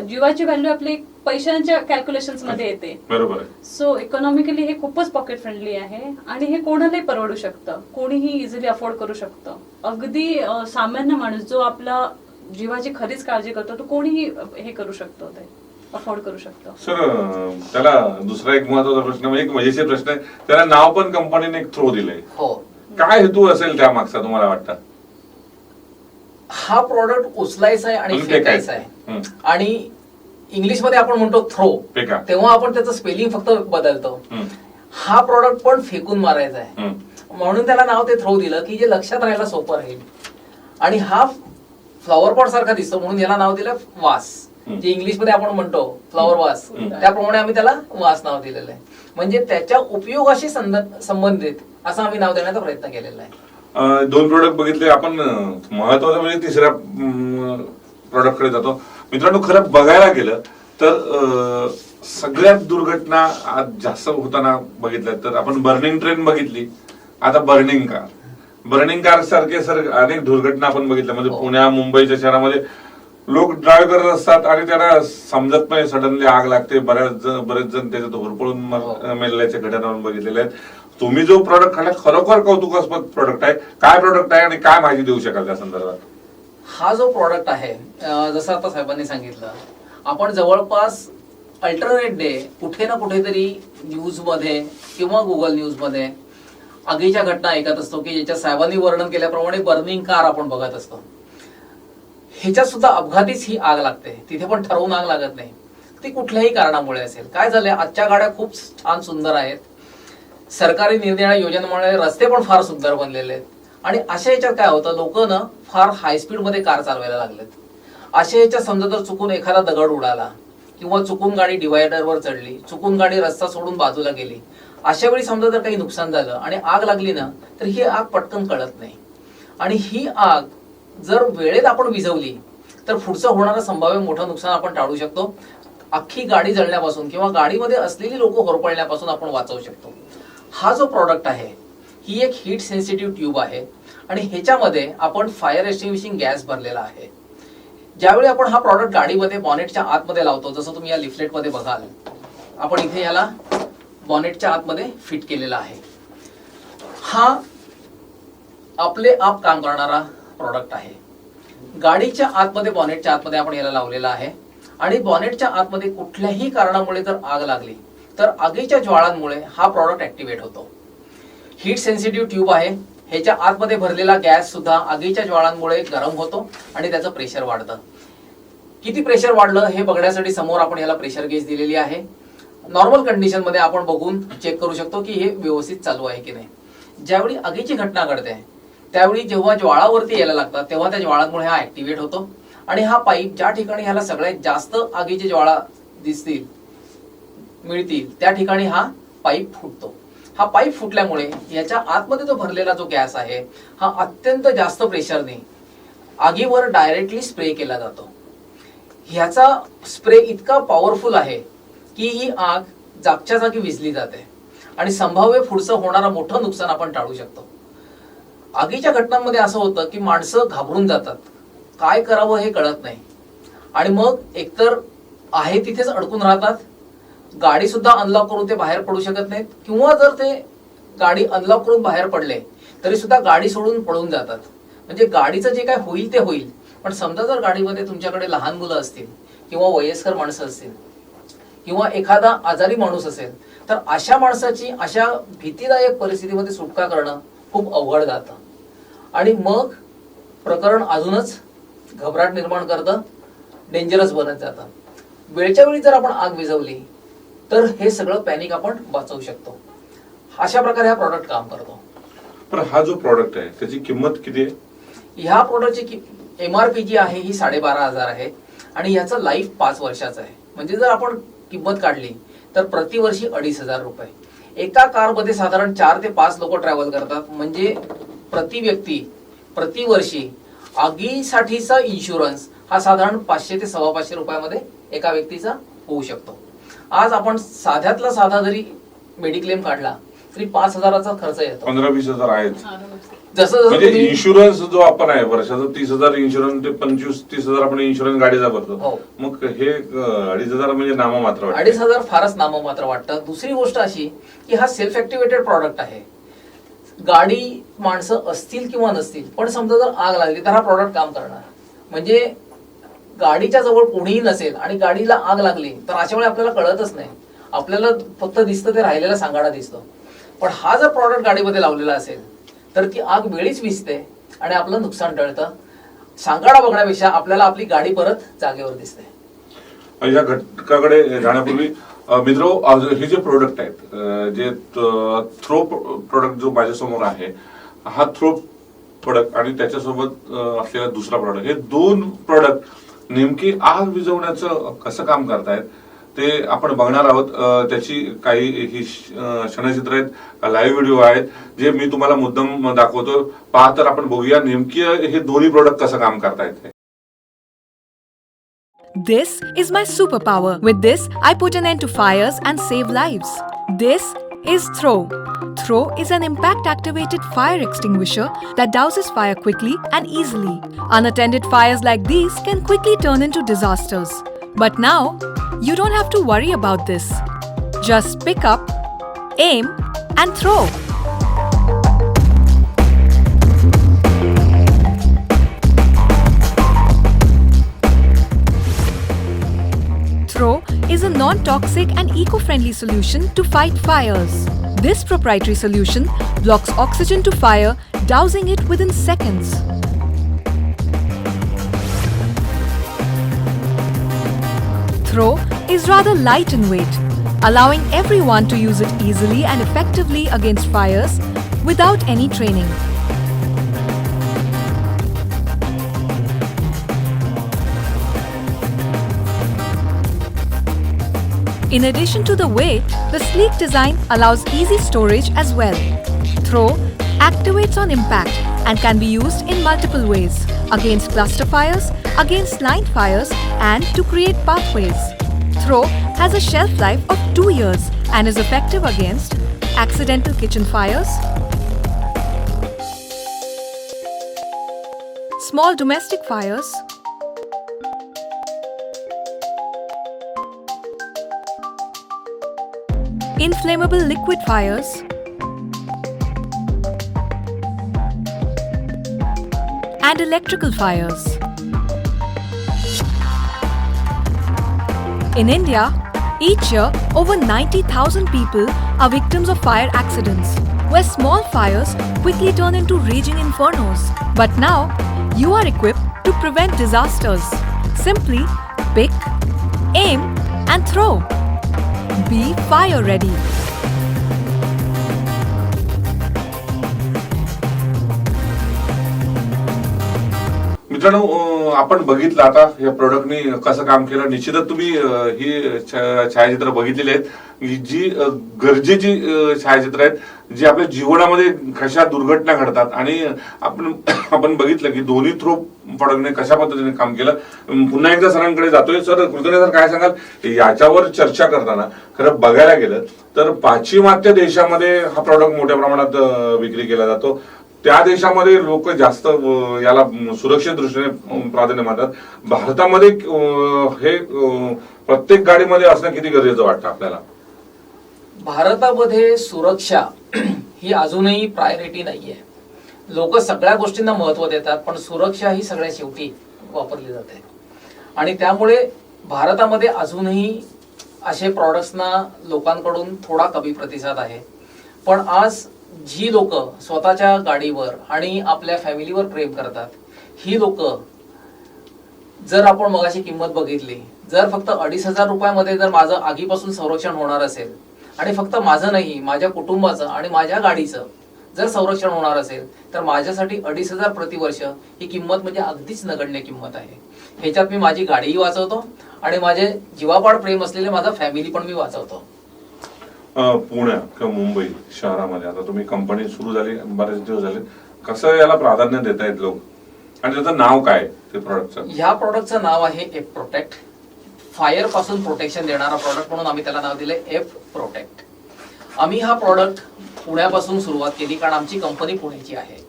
जीवाची व्हॅल्यू आपली पैशांच्या कॅल्क्युलेशन्स मध्ये येते. बरोबर. सो इकॉनॉमिकली हे खूपच पॉकेट फ्रेंडली आहे आणि हे कोणालाही परवडू शकतं, कोणीही इझिली अफोर्ड करू शकतं. अगदी सामान्य माणूस जो आपला जीवाची खरीच काळजी करतो तो कोणीही हे करू शकतो, ते अफोर्ड करू शकतो. सर, त्याला दुसरा एक महत्वाचा प्रश्न, म्हणजे एक मजेशीर प्रश्न आहे, त्याला नाव पण कंपनीने एक थ्रो दिलंय. हो. काय हेतू असेल त्या मागचा तुम्हाला वाटतं? हा प्रॉडक्ट उचलायचा आहे आणि फेकायचा आहे. आणि इंग्लिश मध्ये आपण म्हणतो थ्रो, तेव्हा आपण त्याचं स्पेलिंग फक्त बदलतो. हा प्रॉडक्ट पण फेकून मारायचा आहे म्हणून त्याला नाव ते थ्रो दिलं की जे लक्षात राहायला सोपं राहील. आणि हा फ्लॉवर पॉट सारखा दिसतो म्हणून याला नाव दिलं वास, जे इंग्लिश मध्ये आपण म्हणतो फ्लॉवर वास, त्याप्रमाणे आम्ही त्याला वास नाव दिलेलं आहे. म्हणजे त्याच्या उपयोगाशी संबंधित असं आम्ही नाव देण्याचा प्रयत्न केलेला आहे. 2 प्रोडक्ट बघितले आपण, महत्वाचं म्हणजे तिसऱ्या प्रोडक्ट कडे जातो. मित्रांनो, खरं बघायला गेलं तर सगळ्यात दुर्घटना आज जास्त होताना बघितल्या तर आपण बर्निंग ट्रेन बघितली, आता बर्निंग कार सारखे सर अनेक दुर्घटना आपण बघितल्या. म्हणजे पुण्या मुंबईच्या शहरामध्ये लोक ड्राईव्ह करत असतात आणि त्यांना समजत नाही, सडनली आग लागते. बरेच जण त्याच्यात होरपळून मेलेल्याच्या घटना आपण बघितलेल्या आहेत. तुम्ही जो प्रॉडक्ट खाल्ला खरोखर कौतुकास्पद प्रॉडक्ट आहे. काय प्रॉडक्ट आहे आणि काय माहिती देऊ शकाल त्या संदर्भात? हा जो प्रॉडक्ट आहे, जसं आता साहेबांनी सांगितलं, आपण जवळपास अल्टरनेट डे कुठे ना कुठेतरी न्यूजमध्ये किंवा गुगल न्यूजमध्ये आगीच्या घटना ऐकत असतो की ज्याच्या साहेबांनी वर्णन केल्याप्रमाणे बर्निंग कार आपण बघत असतो. ह्याच्यात सुद्धा अपघातीच ही आग लागते, तिथे पण ठरवून आग लागत नाही. ती कुठल्याही कारणामुळे असेल. काय झालंय, आजच्या गाड्या खूप छान सुंदर आहेत, सरकारी निरनिराळ्या योजनांमुळे रस्ते पण फार सुंदर बनलेले आहेत. आणि अशा याच्यात काय होतं, लोक ना फार हाय स्पीड मध्ये कार चालवायला लागलेत. अशा याच्यात समजा जर चुकून एखादा दगड उडाला किंवा चुकून गाडी डिवायडरवर चढली, चुकून गाडी रस्ता सोडून बाजूला गेली, अशा वेळी समजा जर काही नुकसान झालं आणि आग लागली ना, तर ही आग पटकन कळत नाही. आणि ही आग जर वेळेत आपण विझवली तर पुढचं होणारं संभाव्य मोठं नुकसान आपण टाळू शकतो. अख्खी गाडी जळण्यापासून किंवा गाडीमध्ये असलेली लोक होरपळण्यापासून आपण वाचवू शकतो. हा जो प्रॉडक्ट आहे ही एक हीट सेन्सिटिव्ह ट्यूब आहे आणि ह्याच्यामध्ये आपण फायर एक्सटिंग्विशिंग गॅस भरलेला आहे. ज्यावेळी आपण हा प्रॉडक्ट गाडीमध्ये बॉनेटच्या आतमध्ये लावतो, जसं तुम्ही या लिफलेटमध्ये बघाल, आपण इथे याला बॉनेटच्या आतमध्ये फिट केलेला आहे. हा आपले आप काम करणारा प्रॉडक्ट आहे. गाडीच्या आतमध्ये बॉनेटच्या आतमध्ये आपण याला लावलेला आहे आणि बॉनेटच्या आतमध्ये कुठल्याही कारणामुळे जर आग लागली तर आगीच्या ज्वाळांमुळे हा प्रॉडक्ट ऍक्टिव्हेट होतो. हीट सेन्सिटिव्ह ट्यूब आहे. ह्याच्या आतमध्ये भरलेला गॅस सुद्धा आगीच्या ज्वाळांमुळे गरम होतो आणि त्याचं प्रेशर वाढतं. किती प्रेशर वाढलं हे बघण्यासाठी समोर आपण याला प्रेशर गेज दिलेली आहे. नॉर्मल कंडिशन मध्ये आपण बघून चेक करू शकतो की हे व्यवस्थित चालू आहे की नाही. ज्यावेळी आगीची घटना घडते त्यावेळी जेव्हा ज्वाळावरती यायला लागतात तेव्हा त्या ज्वाळांमुळे हा ऍक्टिव्हेट होतो आणि हा पाईप ज्या ठिकाणी ह्याला सगळ्यात जास्त आगीची ज्वाळा मिळतील त्या ठिकाणी हा पाईप फुटतो. हा पाईप फुटल्यामुळे याच्या आतमध्ये जो भरलेला जो गॅस आहे हा अत्यंत जास्त प्रेशरने आगीवर डायरेक्टली स्प्रे केला जातो. ह्याचा स्प्रे इतका पॉवरफुल आहे की ही आग जागच्या जागी विझली जाते आणि संभाव्य पुढचं होणारं मोठं नुकसान आपण टाळू शकतो. आगीच्या घटनांमध्ये असं होतं की माणसं घाबरून जातात, काय करावं हे कळत नाही आणि मग एकतर आहे तिथेच अडकून राहतात, गाडी सुद्धा अनलॉक करून ते बाहेर पडू शकत नाहीत किंवा जर ते गाडी अनलॉक करून बाहेर पडले तरी सुद्धा गाडी सोडून पळून जातात. म्हणजे गाडीचं जे काय होईल ते होईल, पण समजा जर गाडीमध्ये तुमच्याकडे लहान मुलं असतील किंवा वयस्कर माणसं असतील किंवा एखादा आजारी माणूस असेल तर अशा माणसाची अशा भीतीदायक परिस्थितीमध्ये सुटका करणं खूप अवघड जातं आणि मग प्रकरण अजूनच घबराट निर्माण करतं, डेंजरस बनत जातं. वेळच्या वेळी जर आपण आग विझवली तर हे सगळं पॅनिक आपण वाचवू शकतो. अशा प्रकारे हा प्रॉडक्ट काम करतो. पण हा जो प्रॉडक्ट आहे त्याची किंमत किती आहे? ह्या प्रॉडक्टची MRP जी आहे ही 12,500 आहे आणि याचं लाईफ 5 वर्षाचं आहे. म्हणजे जर आपण किंमत काढली तर प्रतिवर्षी 2,500 रुपये. एका कारमध्ये साधारण 4 ते 5 लोक ट्रॅव्हल करतात. म्हणजे प्रति व्यक्ती प्रतिवर्षी आगीसाठीचा इन्शुरन्स हा साधारण 500 ते 550 रुपयामध्ये एका व्यक्तीचा होऊ शकतो. आज आपण साध्यातला साधा जरी मेडिक्लेम काढला तरी 5,000चा खर्च येतो. 15-20 हजार आहेत. जसं म्हणजे इन्शुरन्स जो आपण आहे वर्षाचा 30,000 इन्शुरन्स, ते 25-30 हजार आपण इन्शुरन्स गाडीचा भरतो. मग हे 2,500 म्हणजे नाममात्र वाटतं. 2,500 फारच नाममात्र वाटतं. दुसरी गोष्ट अशी की हा सेल्फ ऍक्टिव्हेटेड प्रॉडक्ट आहे. गाडी माणसं असतील किंवा नसतील पण समजा जर आग लागली तर हा प्रॉडक्ट काम करणार. म्हणजे गाडीच्या जवळ कोणीही नसेल आणि गाडीला आग लागली तर अशा वेळी आपल्याला कळतच नाही, आपल्याला फक्त दिसतं ते राहिलेला सांगाडा दिसतो. पण हा जर प्रॉडक्ट गाडीमध्ये लावलेला असेल तर ती आग वेळीच विझते आणि आपलं नुकसान टळतं. सांगाडा बघण्यापेक्षा आपल्याला आपली गाडी परत जागेवर दिसते. या घटकाकडे जाण्यापूर्वी मित्रो, हे जे प्रोडक्ट आहेत, जे थ्रो प्रोडक्ट जो माझ्यासमोर आहे हा थ्रो प्रोडक्ट आणि त्याच्यासोबत असलेला दुसरा प्रोडक्ट, हे 2 प्रोडक्ट नेमकी आग विझवण्याचं कसं काम करतायत ते आपण बघणार आहोत. त्याची काही ही क्षणचित्र आहेत, लाईव्ह व्हिडिओ आहेत जे मी तुम्हाला मुद्दाम दाखवतो. पहा तर आपण बघूया नेमकी हे दोन्ही प्रोडक्ट कसं काम करतायत. This is my superpower. With this, I put an end to fires and save lives. This is Throw. Throw is an impact-activated fire extinguisher that douses fire quickly and easily. Unattended fires like these can quickly turn into disasters. But now, you don't have to worry about this. Just pick up, aim, and throw. Throw is a non-toxic and eco-friendly solution to fight fires. This proprietary solution blocks oxygen to fire, dousing it within seconds. Throw is rather light in weight, allowing everyone to use it easily and effectively against fires without any training. In addition to the weight, the sleek design allows easy storage as well. Throw activates on impact and can be used in multiple ways: against cluster fires, against line fires, and to create pathways. Throw has a shelf life of 2 years and is effective against accidental kitchen fires, small domestic fires, inflammable liquid fires, and electrical fires. In India, each year, over 90,000 people are victims of fire accidents, where small fires quickly turn into raging infernos. But now, you are equipped to prevent disasters. Simply pick, aim, and throw. Be fire ready. मित्रांनो, आपण बघितलं आता या प्रोडक्टनी कसं काम केलं. निश्चितच तुम्ही ही छायाचित्र बघितलेली आहेत, जी गरजेची छायाचित्र आहेत, जी आपल्या जीवनामध्ये कशा दुर्घटना घडतात. आणि आपण बघितलं की दोन्ही थ्रो प्रोडक्टने कशा पद्धतीने काम केलं. पुन्हा एकदा सरांकडे जातोय. सर, कृतज्ञ सर, काय सांगाल याच्यावर चर्चा करताना? खरं बघायला गेलं तर पाश्चिमात्य देशामध्ये हा प्रोडक्ट मोठ्या प्रमाणात विक्री केला जातो. त्या देशामध्ये लोक जास्त याला सुरक्षित दृष्टीने प्राधान्य मानतात. भारतामध्ये हे प्रत्येक गाडीमध्ये असणं किती गरजेचं वाटतं आपल्याला? भारतामध्ये सुरक्षा ही अजूनही प्रायोरिटी नाहीये. लोक सगळ्या गोष्टींना महत्व देतात, पण सुरक्षा ही सगळ्यात शेवटी वापरली जाते. आणि त्यामुळे भारतामध्ये अजूनही असे प्रॉडक्ट्सना लोकांकडून थोडा कमी प्रतिसाद आहे. पण आज जी लोक स्वतःच्या गाडीवर आणि आपल्या फॅमिलीवर प्रेम करतात, ही लोक, जर आपण मगाशी किंमत बघितली, जर फक्त 2,500 रुपयामध्ये जर माझं आगीपासून संरक्षण होणार असेल, आणि फक्त माझं नाही, माझ्या कुटुंबाचं आणि माझ्या गाडीचं जर संरक्षण होणार असेल, तर माझ्यासाठी 2,500 प्रतिवर्ष ही किंमत म्हणजे अगदीच नगण्य किंमत आहे. ह्याच्यात मी माझी गाडीही वाचवतो आणि माझे जीवापाड प्रेम असलेले माझा फॅमिली पण मी वाचवतो. पुणे किंवा मुंबई शहरामध्ये आता तुम्ही कंपनी सुरू झाली, बरेच दिवस झाले, कसं याला प्राधान्य देत आहेत लोक, आणि त्याचं नाव काय ते प्रोडक्टचं? ह्या प्रोडक्टचं नाव आहे एफ प्रोटेक्ट. फायर पासून प्रोटेक्शन देणारा प्रोडक्ट म्हणून आम्ही त्याला नाव दिले एफ प्रोटेक्ट. आम्ही हा प्रोडक्ट पुण्यापासून सुरुवात केली, कारण आमची कंपनी पुण्याची आहे.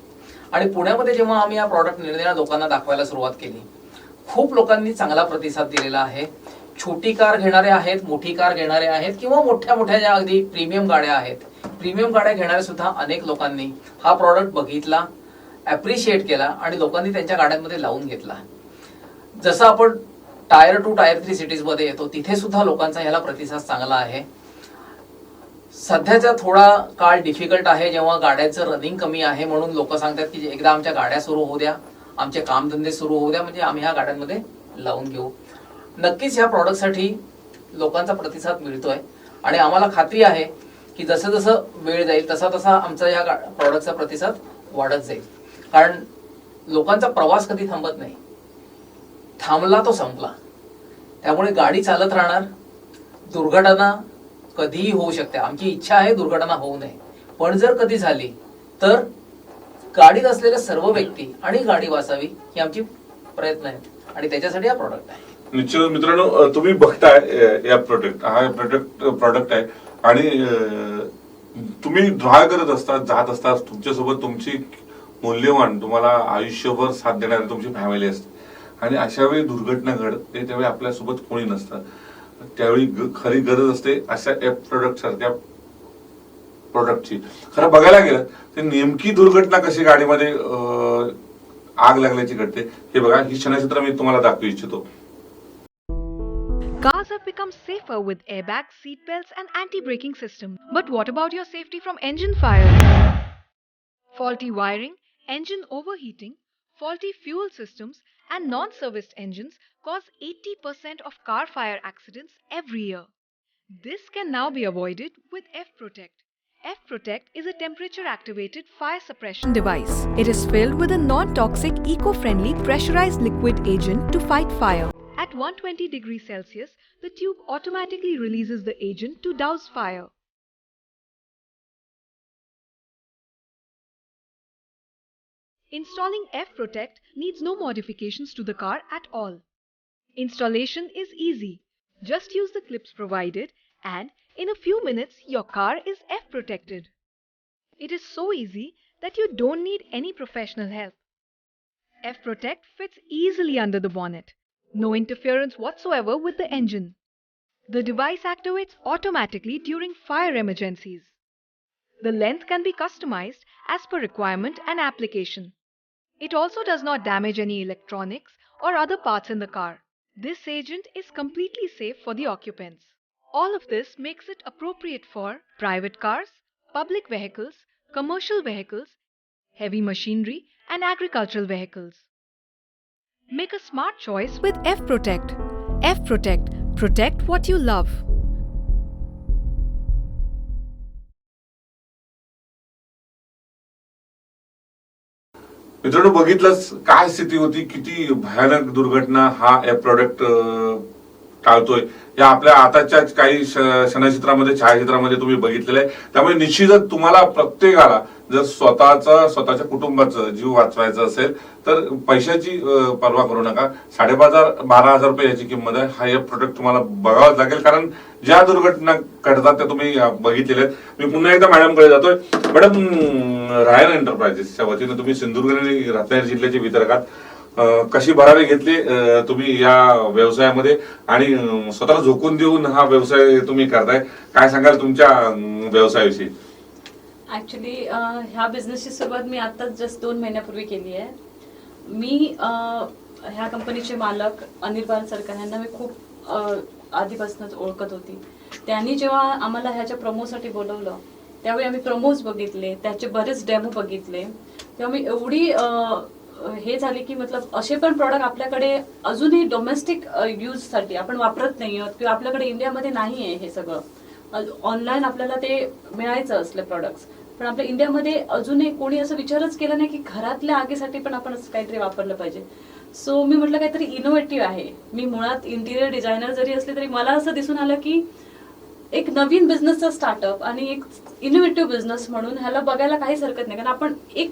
आणि पुण्यामध्ये जेव्हा आम्ही हा प्रोडक्ट निर्णय लोकांना दाखवायला सुरुवात केली, खूप लोकांनी चांगला प्रतिसाद दिलेला आहे. छोटी कार घेणारे आहेत, मोठी कार घेणारे आहेत, किंवा मोठ्या मोठ्या ज्या अगदी प्रीमियम गाड्या आहेत, प्रीमियम गाड्या घेणारे सुद्धा अनेक लोकांनी हा प्रॉडक्ट बघितला, अप्रिशिएट केला आणि लोकांनी त्यांच्या गाड्यांमध्ये लावून घेतला. जसं आपण टायर 2 टायर 3 सिटीज मध्ये येतो, तिथे सुद्धा लोकांचा ह्याला प्रतिसाद चांगला आहे. सध्याचा थोडा काळ डिफिकल्ट आहे, जेव्हा गाड्यांचं रनिंग कमी आहे, म्हणून लोक सांगतात की एकदा आमच्या गाड्या सुरू होऊ द्या, आमचे कामधंदे सुरू होऊ द्या, म्हणजे आम्ही ह्या गाड्यांमध्ये लावून घेऊ. नक्कीच ह्या प्रॉडक्टसाठी लोकांचा प्रतिसाद मिळतोय आणि आम्हाला खात्री आहे की जसं जसं वेळ जाईल तसा तसा आमचा या प्रॉडक्टचा प्रतिसाद वाढत जाईल. कारण लोकांचा प्रवास कधी थांबत नाही, थांबला तो संपला. त्यामुळे गाडी चालत राहणार, दुर्घटना कधीही होऊ शकते. आमची इच्छा आहे दुर्घटना होऊ नये, पण जर कधी झाली तर गाडीत असलेल्या सर्व व्यक्ती आणि गाडी वाचावी ही आमची प्रयत्न आहेत आणि त्याच्यासाठी हा प्रॉडक्ट आहे. निश्चित मित्रांनो, तुम्ही बघताय या प्रोडक्ट आहे आणि तुम्ही ड्राय करत असता, जात असता, तुमच्यासोबत तुमची मूल्यवान तुम्हाला आयुष्यभर साथ देणारी तुमची फॅमिली असते आणि अशा वेळी दुर्घटना घडते त्यावेळी आपल्यासोबत कोणी नसतं. त्यावेळी खरी गरज असते अशा एफ प्रोडक्ट सारख्या प्रोडक्टची. खरं बघायला गेलं तर नेमकी दुर्घटना कशी गाडीमध्ये आग लागल्याची घडते हे बघा. ही क्षणचित्र मी तुम्हाला दाखवू इच्छितो. Cars have become safer with airbags, seat belts, and anti-braking system. But what about your safety from engine fire? Faulty wiring, engine overheating, faulty fuel systems, and non-serviced engines cause 80% of car fire accidents every year. This can now be avoided with F-Protect. F-Protect is a temperature-activated fire suppression device. It is filled with a non-toxic, eco-friendly pressurized liquid agent to fight fire. At 120 degrees Celsius, the tube automatically releases the agent to douse fire. Installing F-Protect needs no modifications to the car at all. Installation is easy. Just use the clips provided and in a few minutes your car is F-Protected. It is so easy that you don't need any professional help. F-Protect fits easily under the bonnet. No interference whatsoever with the engine. The device activates automatically during fire emergencies. The length can be customized as per requirement and application. It also does not damage any electronics or other parts in the car. This agent is completely safe for the occupants. All of this makes it appropriate for private cars, public vehicles, commercial vehicles, heavy machinery, and agricultural vehicles. Make a smart choice with F-Protect. F-Protect. Protect what you love. मित्रांनो, बघितलंच काय स्थिती होती, किती भयानक दुर्घटना हा F product टाळतोय या आपल्या आताच्या काही क्षणचित्रामध्ये, छायाचित्रामध्ये तुम्ही बघितलेलं आहे. त्यामुळे निश्चितच तुम्हाला प्रत्येकाला जर स्वतःच्या कुटुंबाचं जीव वाचवायचं असेल तर पैशाची पर्वा करू नका. 12,500 रुपये याची किंमत आहे. हा एफ प्रोडक्ट तुम्हाला बघावाच लागेल, कारण ज्या दुर्घटना घडतात त्या तुम्ही बघितलेल्या आहेत. मी पुन्हा एकदा मॅडमकडे जातोय. मॅडम, रायन एंटरप्राइजेसच्या वतीने तुम्ही सिंधुदुर्ग आणि रत्नागिरी जिल्ह्याचे वितरकात, कशी भरारी घेतली तुम्ही या व्यवसायामध्ये आणि स्वतःला झोकून देऊन हा व्यवसाय तुम्ही करताय, काय सांगाल तुमच्या व्यवसायाविषयी? ऍक्च्युली ह्या बिझनेसची सुरुवात मी आताच जस्ट 2 महिन्यापूर्वी केली आहे. मी ह्या कंपनीचे मालक अनिल सरकार यांना मी खूप आधीपासूनच ओळखत होती. त्यांनी जेव्हा आम्हाला ह्याच्या प्रोमोसाठी बोलवलं त्यावेळी आम्ही प्रोमोज बघितले, त्याचे बरेच डेमो बघितले. तेव्हा मी एवढी हे झाले की मतलब असे पण प्रोडक्ट आपल्याकडे अजूनही डोमेस्टिक यूजसाठी आपण वापरत नाही आहोत किंवा आपल्याकडे इंडियामध्ये नाही आहे. हे सगळं ऑनलाईन आपल्याला ते मिळायचं असले प्रोडक्ट्स, पण आपल्या इंडियामध्ये अजूनही कोणी असं विचारच केला नाही की घरातल्या आगीसाठी पण आपण असं काहीतरी वापरलं पाहिजे. सो मी म्हटलं काहीतरी इनोव्हेटिव्ह आहे. मी मुळात इंटिरियर डिझायनर जरी असले तरी मला असं दिसून आलं की एक नवीन बिझनेसचा स्टार्टअप आणि एक इनोव्हेटिव्ह बिझनेस म्हणून ह्याला बघायला काहीच हरकत नाही. कारण आपण एक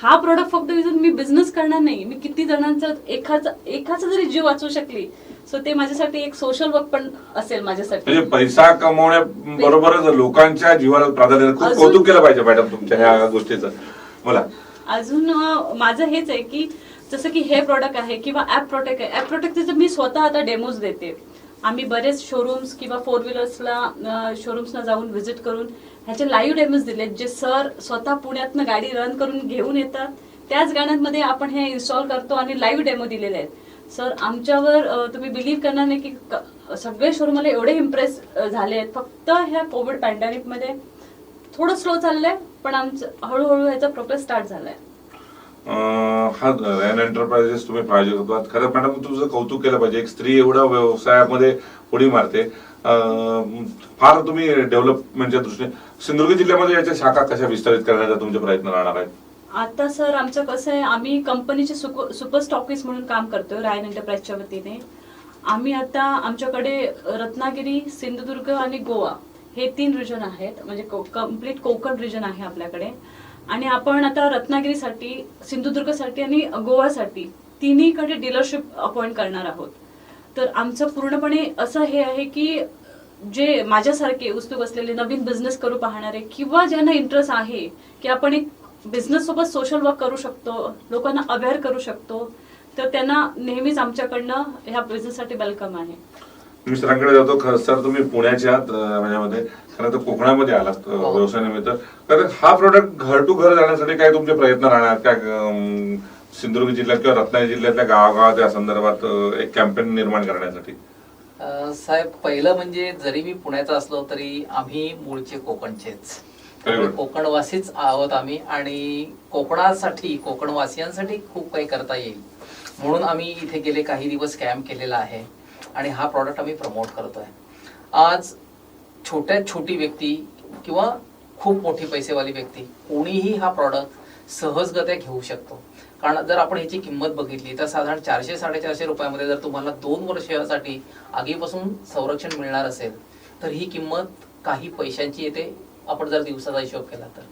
हा प्रोडक्ट फक्त विजून मी बिझनेस करणार नाही, मी किती जणांचा एकाचा जरी जीव वाचवू शकली सो ते माझ्यासाठी एक सोशल वर्क पण असेल माझ्यासाठी. म्हणजे पैसा कमवण्याबरोबरच लोकांच्या जीवाला प्राधान्य. खूप कौतुक केलं पाहिजे मॅडम तुमच्या ह्या गोष्टीचं. मला अजून माझं हेच आहे की जसं की हे प्रोडक्ट आहे किंवा ऍप प्रोटेक्ट आहे. ऍप प्रोटेक्टचे मी स्वतः आता डेमोज देते. आम्ही बरेच शोरूम्स किंवा 4 व्हीलर्सला शोरूम्सला जाऊन व्हिजिट करून ह्याचे लाईव्ह डेमोज दिले, जे सर स्वतः पुण्यातनं गाडी रन करून घेऊन येतात. त्याच गाड्यांमध्ये आपण हे इन्स्टॉल करतो आणि लाईव्ह डेमो दिलेले आहेत. सर आमच्यावर तुम्ही बिलीव्ह करणार नाही की सगळे शोरूमला एवढे इम्प्रेस झाले आहेत. फक्त ह्या कोविड पॅन्डेमिकमध्ये थोडं स्लो चाललंय, पण आमचं हळूहळू ह्याचा प्रोग्रेस स्टार्ट झालाय. हा रायन एंटरप्राइजेस तुम्ही प्रायोजक होतात. खरं मॅडम तुमचं कौतुक केलं पाहिजे. एक स्त्री एवढा व्यवसायामध्ये उडी मारते. फार तुम्ही डेव्हलपमेंटच्या दृष्टीने सिंधुदुर्ग जिल्ह्यामध्ये याच्या शाखा कशा विस्तारित करण्याचा तुमचे प्रयत्न राहणार आहेत? आता सर आमचं कसं आहे, आम्ही कंपनीचे सुपर स्टॉकिस्ट म्हणून काम करतोय रायन एंटरप्राइजच्या वतीने. आम्ही आता आमच्याकडे रत्नागिरी, सिंधुदुर्ग आणि गोवा हे 3 रिजन आहेत, म्हणजे कम्प्लीट कोकण रिजन आहे आपल्याकडे. आणि आपण आता रत्नागिरीसाठी, सिंधुदुर्गसाठी आणि गोवासाठी तिन्हीकडे डीलरशिप अपॉइंट करणार आहोत. तर आमचं पूर्णपणे असं हे आहे की जे माझ्यासारखे उत्सुक असलेले नवीन बिझनेस करू पाहणारे किंवा ज्यांना इंटरेस्ट आहे की आपण एक बिझनेस सोबत सोशल वर्क करू शकतो, लोकांना अवेअर करू शकतो, तर त्यांना नेहमीच आमच्याकडनं ह्या बिझनेससाठी वेलकम आहे. मी सरांकडे जातो. सर तुम्ही पुण्याच्या म्हणजे खरं तर कोकणामध्ये आलात व्यवसायानिमित्त, तर हा प्रोडक्ट घर टू घर जाण्यासाठी काय तुमचे प्रयत्न राहणार काय? सिंधुदुर्ग जिल्ह्यात किंवा रत्नागिरी जिल्ह्यातल्या गावागावात या संदर्भात एक कॅम्पेन निर्माण करण्यासाठी? साहेब, पहिलं म्हणजे जरी मी पुण्याचा असलो तरी आम्ही मूळचे कोकणचेच, कोकणवासीच आहोत आम्ही, आणि कोकणासाठी कोकणवासियांसाठी खूप काही करता येईल म्हणून आम्ही इथे गेले काही दिवस कॅम्प केलेला आहे आणि हा प्रॉडक्ट आम्ही प्रमोट करतोय. आज छोट्यात छोटी व्यक्ती किंवा खूप मोठी पैसेवाली व्यक्ती कोणीही हा प्रॉडक्ट सहजगत्या घेऊ शकतो. कारण जर आपण ह्याची किंमत बघितली तर साधारण 400-450 रुपयामध्ये जर तुम्हाला 2 वर्षासाठी आगीपासून संरक्षण मिळणार असेल तर ही किंमत काही पैशांची येते, आपण जर दिवसाचा हिशोब केला तर.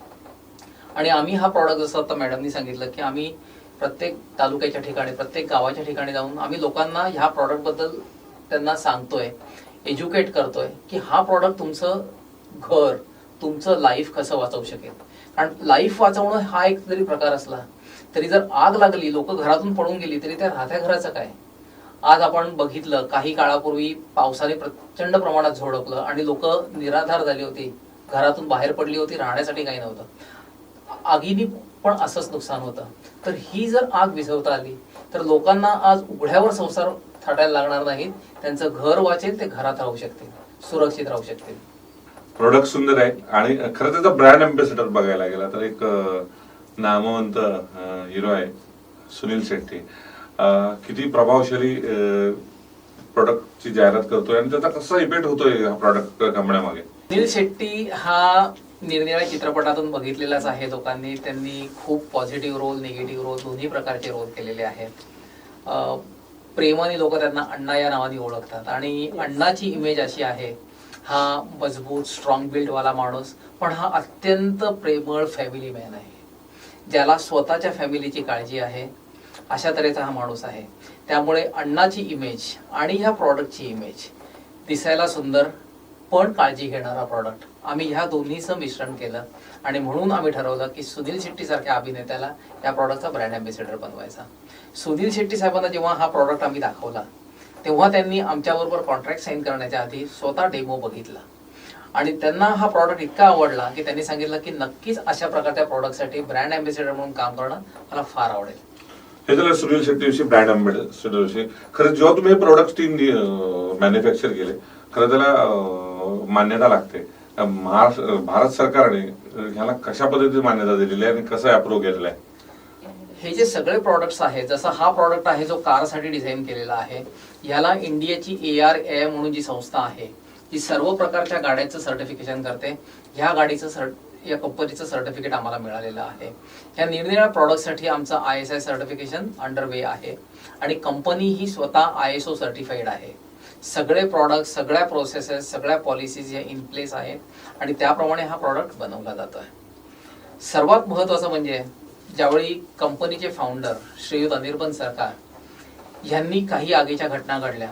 आणि आम्ही हा प्रॉडक्ट, जसं आता मॅडमनी सांगितलं की आम्ही प्रत्येक तालुक्याच्या ठिकाणी प्रत्येक गावाच्या ठिकाणी जाऊन आम्ही लोकांना ह्या प्रॉडक्ट बद्दल त्यांना सांगतोय, एज्युकेट करतोय की हा प्रॉडक्ट तुमचं घर, तुमचं लाईफ कसं वाचवू शकेल. कारण लाईफ वाचवणं हा एक जरी प्रकार असला तरी जर आग लागली, लोक घरातून पळून गेली, तरी त्या राहत्या घराचं काय? आज आपण बघितलं काही काळापूर्वी पावसाने प्रचंड प्रमाणात झोडपलं आणि लोक निराधार झाली होती, घरातून बाहेर पडली होती, राहण्यासाठी काही नव्हतं. आगीनी पण असंच नुकसान होतं. तर ही जर आग विझवता आली तर लोकांना आज उघड्यावर संसार थाटायला लागणार नाहीत, त्यांचं घर वाचेल, ते घरात राहू शकतील, सुरक्षित राहू शकतील. प्रोडक्ट सुंदर आहे आणि खरं त्याचा ब्रँड अँबॅसेडर बघायला गेला तर एक नामवंत हिरो आहे सुनील शेट्टी. किती प्रभावशाली प्रोडक्टची जाहिरात करतोय आणि त्याचा कसा इफेक्ट होतोय हा प्रोडक्ट कंपन्यामागे. सुनील शेट्टी हा निरनिराळ्या चित्रपटातून बघितलेलाच आहे लोकांनी. त्यांनी खूप पॉझिटिव्ह रोल, निगेटिव्ह रोल दोन्ही प्रकारचे रोल केलेले आहेत. प्रेमाने लोक त्यांना अण्णा या नावाने ओळखतात आणि अण्णाची इमेज अशी आहे, हा मजबूत स्ट्रॉंग बिल्ड वाला माणूस, पण हा अत्यंत प्रेमळ फॅमिली मॅन आहे, ज्याला स्वतःच्या फॅमिलीची काळजी आहे, अशा तऱ्हेचा हा माणूस आहे. त्यामुळे अण्णाची इमेज आणि ह्या प्रॉडक्टची इमेज, दिसायला सुंदर पण काळजी घेणारा प्रॉडक्ट, आम्ही ह्या दोन्हीचं मिश्रण केलं आणि म्हणून आम्ही ठरवलं की सुनील शेट्टी सारख्या अभिनेत्याला या प्रॉडक्टचा ब्रँड अँबॅसेडर बनवायचा. सुनील शेट्टी साहेबांना जेव्हा हा प्रॉडक्ट आम्ही दाखवला तेव्हा त्यांनी आमच्याबरोबर कॉन्ट्रॅक्ट साईन करण्याच्या आधी स्वतः डेमो बघितला आणि त्यांना हा प्रॉडक्ट इतका आवडला की त्यांनी सांगितलं की नक्कीच अशा प्रकारच्या प्रॉडक्टसाठी ब्रँड अँबॅसेडर म्हणून काम करणं मला फार आवडेल. हे झालं सुनील शेट्टीविषयी, ब्रँड अँबॅसेडर विषयी. खरं जेव्हा तुम्ही हे प्रोडक्ट मॅन्युफॅक्चर केले, खरं त्याला मान्यता लागते. भारत सरकारने ह्याला कशा पद्धतीने मान्यता दिलेली आहे आणि कसं अप्रूव्ह केलेलं आहे? हे जे सगळे प्रॉडक्ट्स आहेत, जसं हा प्रॉडक्ट आहे जो कारसाठी डिझाईन केलेला आहे, याला इंडियाची ARAI म्हणून जी संस्था आहे जी सर्व प्रकारच्या गाड्यांचं सर्टिफिकेशन करते, ह्या गाडीचं या कंपनीचं सर्टिफिकेट आम्हाला मिळालेलं आहे. ह्या निरनिराळ्या प्रॉडक्टसाठी आमचं ISI सर्टिफिकेशन अंडर वे आहे आणि कंपनी ही स्वतः ISO सर्टिफाईड आहे. सगळे प्रॉडक्ट, सगळ्या प्रोसेसेस, सगळ्या पॉलिसीज या इन प्लेस आहेत आणि त्याप्रमाणे हा प्रॉडक्ट बनवला जातोय. सर्वात महत्वाचं म्हणजे ज्यावेळी कंपनीचे फाउंडर श्रीयुत अनिर्बन सरकार यांनी काही आगीच्या घटना घडल्या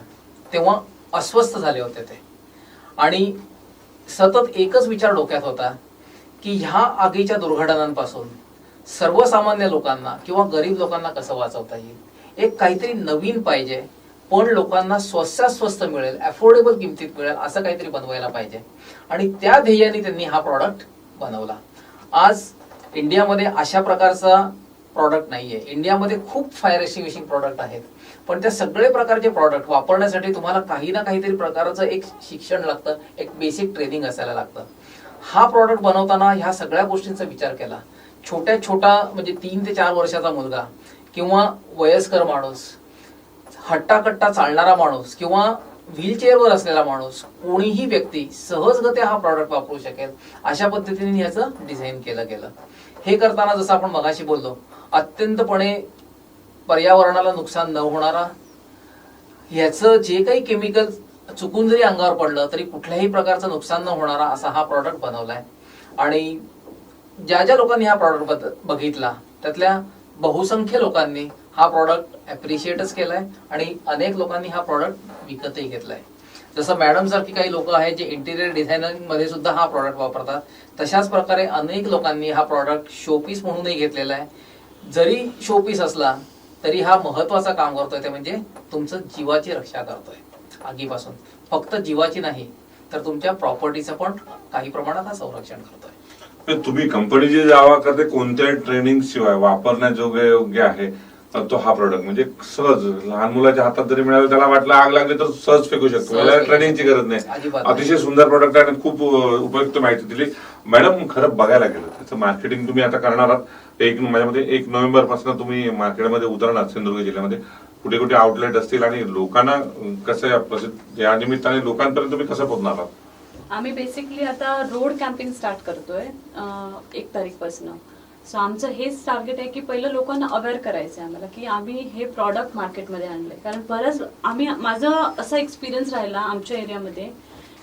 तेव्हा अस्वस्थ झाले होते ते आणि सतत एकच विचार डोक्यात होता की ह्या आगीच्या दुर्घटनांपासून सर्वसामान्य लोकांना किंवा गरीब लोकांना कसं वाचवता येईल. एक काहीतरी नवीन पाहिजे पण लोकांना स्वस्तात स्वस्त मिळेल, अफोर्डेबल किमतीत मिळेल असं काहीतरी बनवायला पाहिजे आणि त्या ध्येयाने त्यांनी हा प्रॉडक्ट बनवला. आज इंडियामध्ये अशा प्रकारचा प्रॉडक्ट नाहीये. इंडियामध्ये खूप फायर एक्सटिंग्विशिंग प्रॉडक्ट आहेत पण त्या सगळे प्रकारचे प्रॉडक्ट वापरण्यासाठी तुम्हाला काही ना काहीतरी प्रकारचं एक शिक्षण लागतं, एक बेसिक ट्रेनिंग असायला लागतं. हा प्रॉडक्ट बनवताना ह्या सगळ्या गोष्टींचा विचार केला. छोटा म्हणजे 3 ते 4 वर्षाचा मुलगा किंवा वयस्कर माणूस, हट्टाकट्टा चालणारा माणूस किंवा व्हीलचेअरवर असलेला माणूस, कोणीही व्यक्ती सहजगत्या हा प्रॉडक्ट वापरू शकेल अशा पद्धतीने ह्याचं डिझाईन केलं गेलं. हे करताना जसं आपण मगाशी बोललो, अत्यंतपणे पर्यावरणाला नुकसान न होणारा, ह्याचं जे काही केमिकल चुकून जरी अंगावर पडलं तरी कुठल्याही प्रकारचं नुकसान न होणारा असा हा प्रॉडक्ट बनवलाय. आणि ज्या ज्या लोकांनी हा प्रॉडक्ट बघितला त्यातल्या बहुसंख्य लोकांनी हा प्रॉडक्ट अप्रिशिएटच केलाय आणि अनेक लोकांनी हा प्रॉडक्ट विकतही घेतलाय. जसं मॅडम सारखी काही लोक आहेत जे इंटिरियर डिझायनिंग मध्ये सुद्धा हा प्रॉडक्ट वापरतात, तशाच प्रकारे अनेक लोकांनी हा प्रॉडक्ट शोपीस म्हणूनही घेतलेला आहे. जरी शोपीस असला तरी हा महत्वाचा काम करतोय, ते म्हणजे तुमचं जीवाची रक्षा करतोय आगीपासून. फक्त जीवाची नाही तर तुमच्या प्रॉपर्टीचं पण काही प्रमाणात हा संरक्षण करतोय. तुम्ही कंपनी जे दावा करते कोणत्याही ट्रेनिंग शिवाय वापरण्याजोग्य योग्य आहे तो हा प्रोडक्ट, म्हणजे सहज लहान मुलाच्या हातात जरी मिळालं, त्याला वाटलं आग लागली तर सहज फेकू शकतो, याला ट्रेनिंगची गरज नाही. अतिशय सुंदर प्रोडक्ट आहे आणि खूप उपयुक्त माहिती दिली मॅडम. खरं बघायला गेलं त्याचं मार्केटिंग तुम्ही आता करणार आहात. माझ्या मते 1 नोव्हेंबर पासून तुम्ही मार्केटमध्ये उतरणार सिंधुदुर्ग जिल्ह्यामध्ये. कुठे कुठे आउटलेट असतील आणि लोकांना कसं या निमित्ताने लोकांपर्यंत तुम्ही कसं पोहोचणार आहात? आम्ही बेसिकली आता रोड कॅम्पेन स्टार्ट करतोय 1 तारीखपासून. सो आमचं हेच टार्गेट आहे की पहिलं लोकांना अवेअर करायचं आहे आम्हाला की आम्ही हे प्रॉडक्ट मार्केटमध्ये आणलंय. कारण बरंच माझा असा एक्सपिरियन्स राहिला आमच्या एरियामध्ये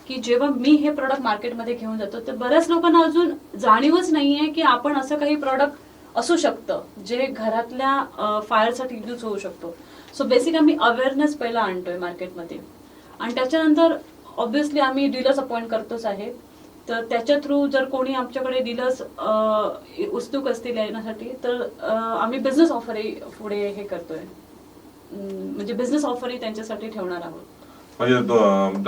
की जेव्हा मी हे प्रॉडक्ट मार्केटमध्ये घेऊन जातो तर बऱ्याच लोकांना अजून जाणीवच नाहीये की आपण असं काही प्रॉडक्ट असू शकतं जे घरातल्या फायरसाठी यूज होऊ शकतो. सो बेसिक आम्ही अवेअरनेस पहिला आणतोय मार्केटमध्ये आणि त्याच्यानंतर ऑब्व्हियसली आम्ही डीलर्स अपॉइंट करतोच आहे. तर त्याच्या थ्रू जर कोणी आमच्याकडे डीलर्स उत्सुक असतील येण्यासाठी तर आम्ही बिझनेस ऑफरही पुढे हे करतोय, म्हणजे बिझनेस ऑफरही त्यांच्यासाठी ठेवणार आहोत. म्हणजे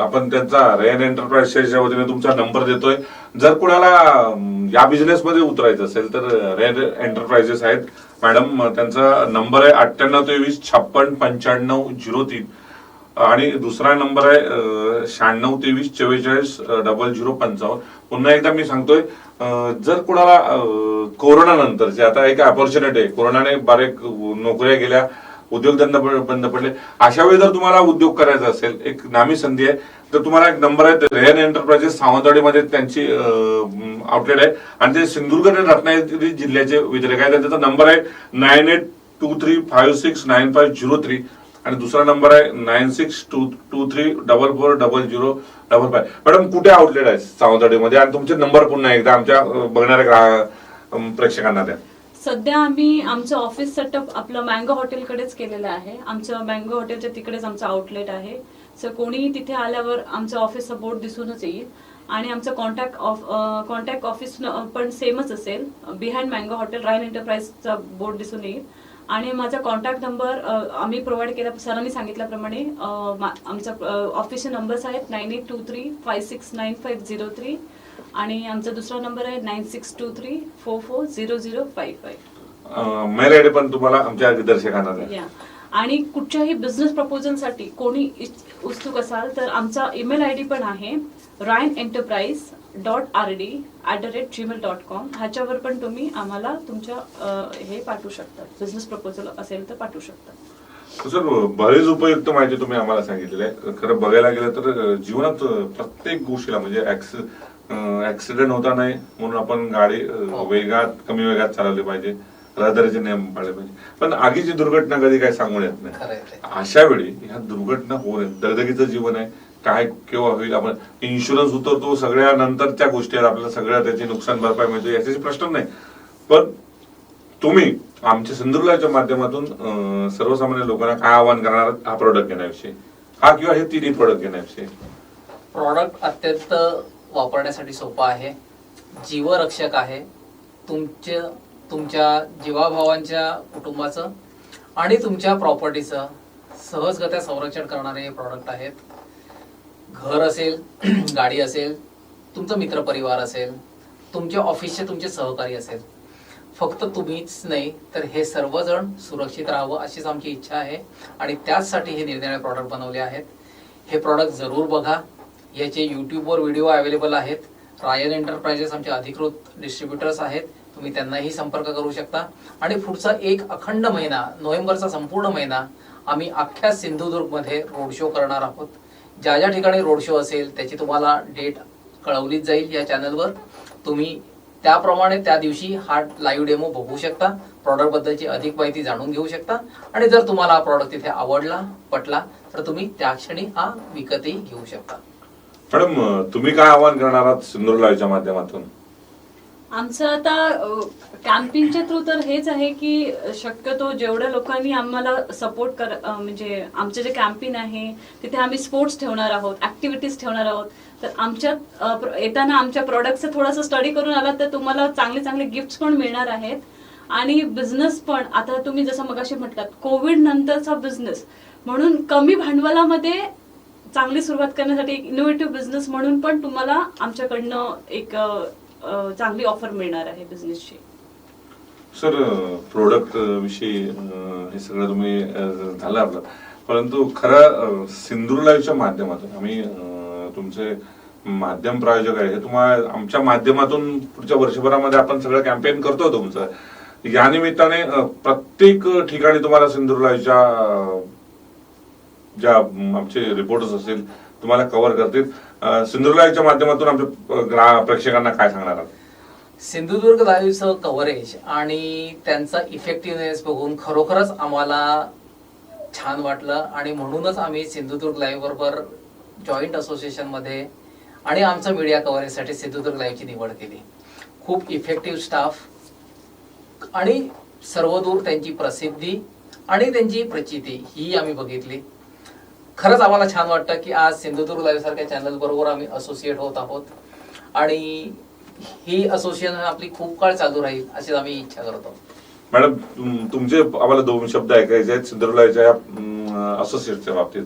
आपण त्यांचा रेन एंटरप्राइजेसच्या वतीने तुमचा नंबर देतोय. जर कुणाला या बिझनेस मध्ये उतरायचं असेल तर रेन एंटरप्राइजेस आहेत मॅडम, त्यांचा नंबर आहे 9823569503 आणि दुसरा नंबर आहे 9623440055. पुन्हा एकदा मी सांगतोय, जर कुणाला कोरोना नंतरचे आता एक अपॉर्च्युनिटी आहे, कोरोनाने बरेच नोकऱ्या गेल्या, उद्योगधंदा बंद पडले, अशा वेळी जर तुम्हाला उद्योग करायचा असेल एक नामी संधी आहे. तर तुम्हाला एक नंबर आहे रेन एंटरप्राइजेस सावंतवाडीमध्ये त्यांची आउटलेट आहे आणि ते सिंधुदुर्ग आणि रत्नागिरी जिल्ह्याचे वितरक आहे. त्यांचा नंबर आहे 9823569503 आणि दुसरा नंबर आहे 9623440055. मॅडम कुठे आउटलेट आहे सावंतवाडीमध्ये आणि तुमचे नंबर पुन्हा एकदा आमच्या बघणाऱ्या प्रेक्षकांना द्या. सध्या आम्ही आमचं ऑफिस सेटअप आपलं मँगो हॉटेलकडेच केलेलं आहे. आमचं मँगो हॉटेलच्या तिकडेच आमचं आउटलेट आहे. सो कोणी तिथे आल्यावर आमचं ऑफिसचा बोर्ड दिसूनच येईल आणि आमचं कॉन्टॅक्ट ऑफिस पण सेमच असेल. बिहाइंड मँगो हॉटेल रायन एंटरप्राइजचा बोर्ड दिसून येईल आणि माझा कॉन्टॅक्ट नंबर आम्ही प्रोव्हाइड केला, सरांनी सांगितल्याप्रमाणे आमचा ऑफिसचे नंबर्स आहेत 9823569503 आणि आमचा दुसरा नंबर आहे 9623440055. मेल आयडी पण तुम्हाला आमच्या दर्शकांना द्या. आणि कुठच्याही बिझनेस प्रपोजलसाठी कोणी उत्सुक असाल तर आमचा ईमेल आयडी पण आहे ryanenterprise.rd@gmail.com. ह्याच्यावर पण तुम्ही आम्हाला तुमच्या हे पाठवू शकता, बिझनेस प्रपोजल असेल तर पाठवू शकता. सर बरेच उपयुक्त माहिती तुम्ही आम्हाला सांगितलेली आहे. खरं बघायला गेलं तर जीवनात प्रत्येक गोष्टीला म्हणजे ऍक्सिडेंट होता नाही म्हणून आपण गाडी कमी वेगात चालवली पाहिजे, रहदारीचे नियम पाळले पाहिजे. पण आगीची दुर्घटना कधी काही सांगून येत नाही. अशा वेळी ह्या दुर्घटना होऊ नये, दगदगीचं जीवन आहे, काय केव्हा होईल, आपण इन्शुरन्स उतरतो, सगळ्या नंतरच्या गोष्टी आहेत, आपल्याला सगळ्या त्याची नुकसान भरपाई मिळतो, याच्याशी प्रश्न नाही. पण तुम्ही आमच्या सिंधुदुर्गच्या माध्यमातून सर्वसामान्य लोकांना काय आवाहन करणार हा प्रोडक्ट घेण्याविषयी, हा किंवा हे तिन्ही प्रोडक्ट घेण्याविषयी? प्रॉडक्ट अत्यंत वापरण्यासाठी सोपा आहे, जीवरक्षक आहे, तुमच्या जीवाभावांच्या कुटुंबाचं आणि तुमच्या प्रॉपर्टीचं सहजगत्या संरक्षण करणारे हे प्रॉडक्ट आहेत. घर असेल, गाडी असेल, तुमचं मित्रपरिवार असेल, तुमच्या ऑफिसचे तुमचे सहकारी असेल, फक्त तुम्हीच नाही तर हे सर्वजण सुरक्षित राहावं अशीच आमची इच्छा आहे आणि त्याचसाठी हे निरनिराळे प्रॉडक्ट बनवले आहेत. हे प्रॉडक्ट जरूर बघा. याचे यूट्यूबवर व्हिडिओ अवेलेबल आहेत. रायन एंटरप्राइजेस आमचे अधिकृत डिस्ट्रीब्युटर्स आहेत, तुम्ही त्यांनाही संपर्क करू शकता. आणि पुढचा एक अखंड महिना, नोव्हेंबरचा संपूर्ण महिना आम्ही अख्ख्या सिंधुदुर्गमध्ये रोड शो करणार आहोत. ज्या ज्या ठिकाणी रोड शो असेल त्याची तुम्हाला डेट कळवलीच जाईल या चॅनलवर. तुम्ही त्याप्रमाणे त्या दिवशी हा लाईव्ह डेमो बघू शकता, प्रॉडक्ट बद्दलची अधिक माहिती जाणून घेऊ शकता आणि जर तुम्हाला हा प्रॉडक्ट तिथे आवडला, पटला तर तुम्ही त्या क्षणी हा विकतही घेऊ शकता. मॅडम तुम्ही काय आवाहन करणार आहात सिंधुदुर्ग लाईव्हच्या माध्यमातून? आमचं आता कॅम्पिंगच्या थ्रू तर हेच आहे की शक्यतो जेवढ्या लोकांनी आम्हाला सपोर्ट म्हणजे आमचे जे कॅम्पिंग आहे तिथे आम्ही स्पोर्ट्स ठेवणार आहोत, ऍक्टिव्हिटीज ठेवणार आहोत. तर आमच्यात येताना आमच्या प्रोडक्टचं थोडंसं स्टडी करून आलात तर तुम्हाला चांगले चांगले गिफ्ट्स पण मिळणार आहेत. आणि बिझनेस पण आता तुम्ही जसं मगाशी म्हटलात कोविड नंतरचा बिझनेस म्हणून कमी भांडवलामध्ये चांगली सुरुवात करण्यासाठी एक इनोव्हेटिव्ह बिझनेस म्हणून पण तुम्हाला आमच्याकडनं एक चांगली ऑफर मिळणार आहे बिझनेसची. सर, प्रोडक्ट विषयी हे सगळं तुम्ही झालं आपलं, परंतु खरं सिंधूर लाईव्हच्या माध्यमातून आम्ही तुमचे माध्यम प्रायोजक आहे, हे तुम्हाला आमच्या माध्यमातून पुढच्या वर्षभरामध्ये आपण सगळं कॅम्पेन करतो तुमचं. या निमित्ताने प्रत्येक ठिकाणी तुम्हाला सिंधूर लाईव्हच्या ज्या आमचे रिपोर्टर्स असतील तुम्हाला कव्हर करतील. सिंधुदुर्ग लाईव्हच्या माध्यमातून आमच्या प्रेक्षकांना काय सांगणार आहात? सिंधुदुर्ग लाईव्हचं कव्हरेज आणि त्यांचा इफेक्टिव्हनेस बघून खरोखरच आम्हाला छान वाटलं आणि म्हणूनच आम्ही सिंधुदुर्ग लाईव्ह बरोबर जॉईंट असोसिएशन मध्ये आणि आमचं मीडिया कव्हरेजसाठी सिंधुदुर्ग लाईव्हची निवड केली. खूप इफेक्टिव्ह स्टाफ आणि सर्वदूर त्यांची प्रसिद्धी आणि त्यांची प्रचिती ही आम्ही बघितली. खरंच आम्हाला छान वाटतं की आज सिंधुदुर्ग लाईव्ह सारख्या चॅनल बरोबर आम्ही असोसिएट होत आहोत आणि ही असोसिएशन आपली खूप काळ चालू राहील अशी आम्ही इच्छा करतो. मॅडम, तुमचे आम्हाला 2 शब्द ऐकायचे आहेत सिंधुदुर्ग लाईव्हच्या असोसिएटच्या बाबतीत.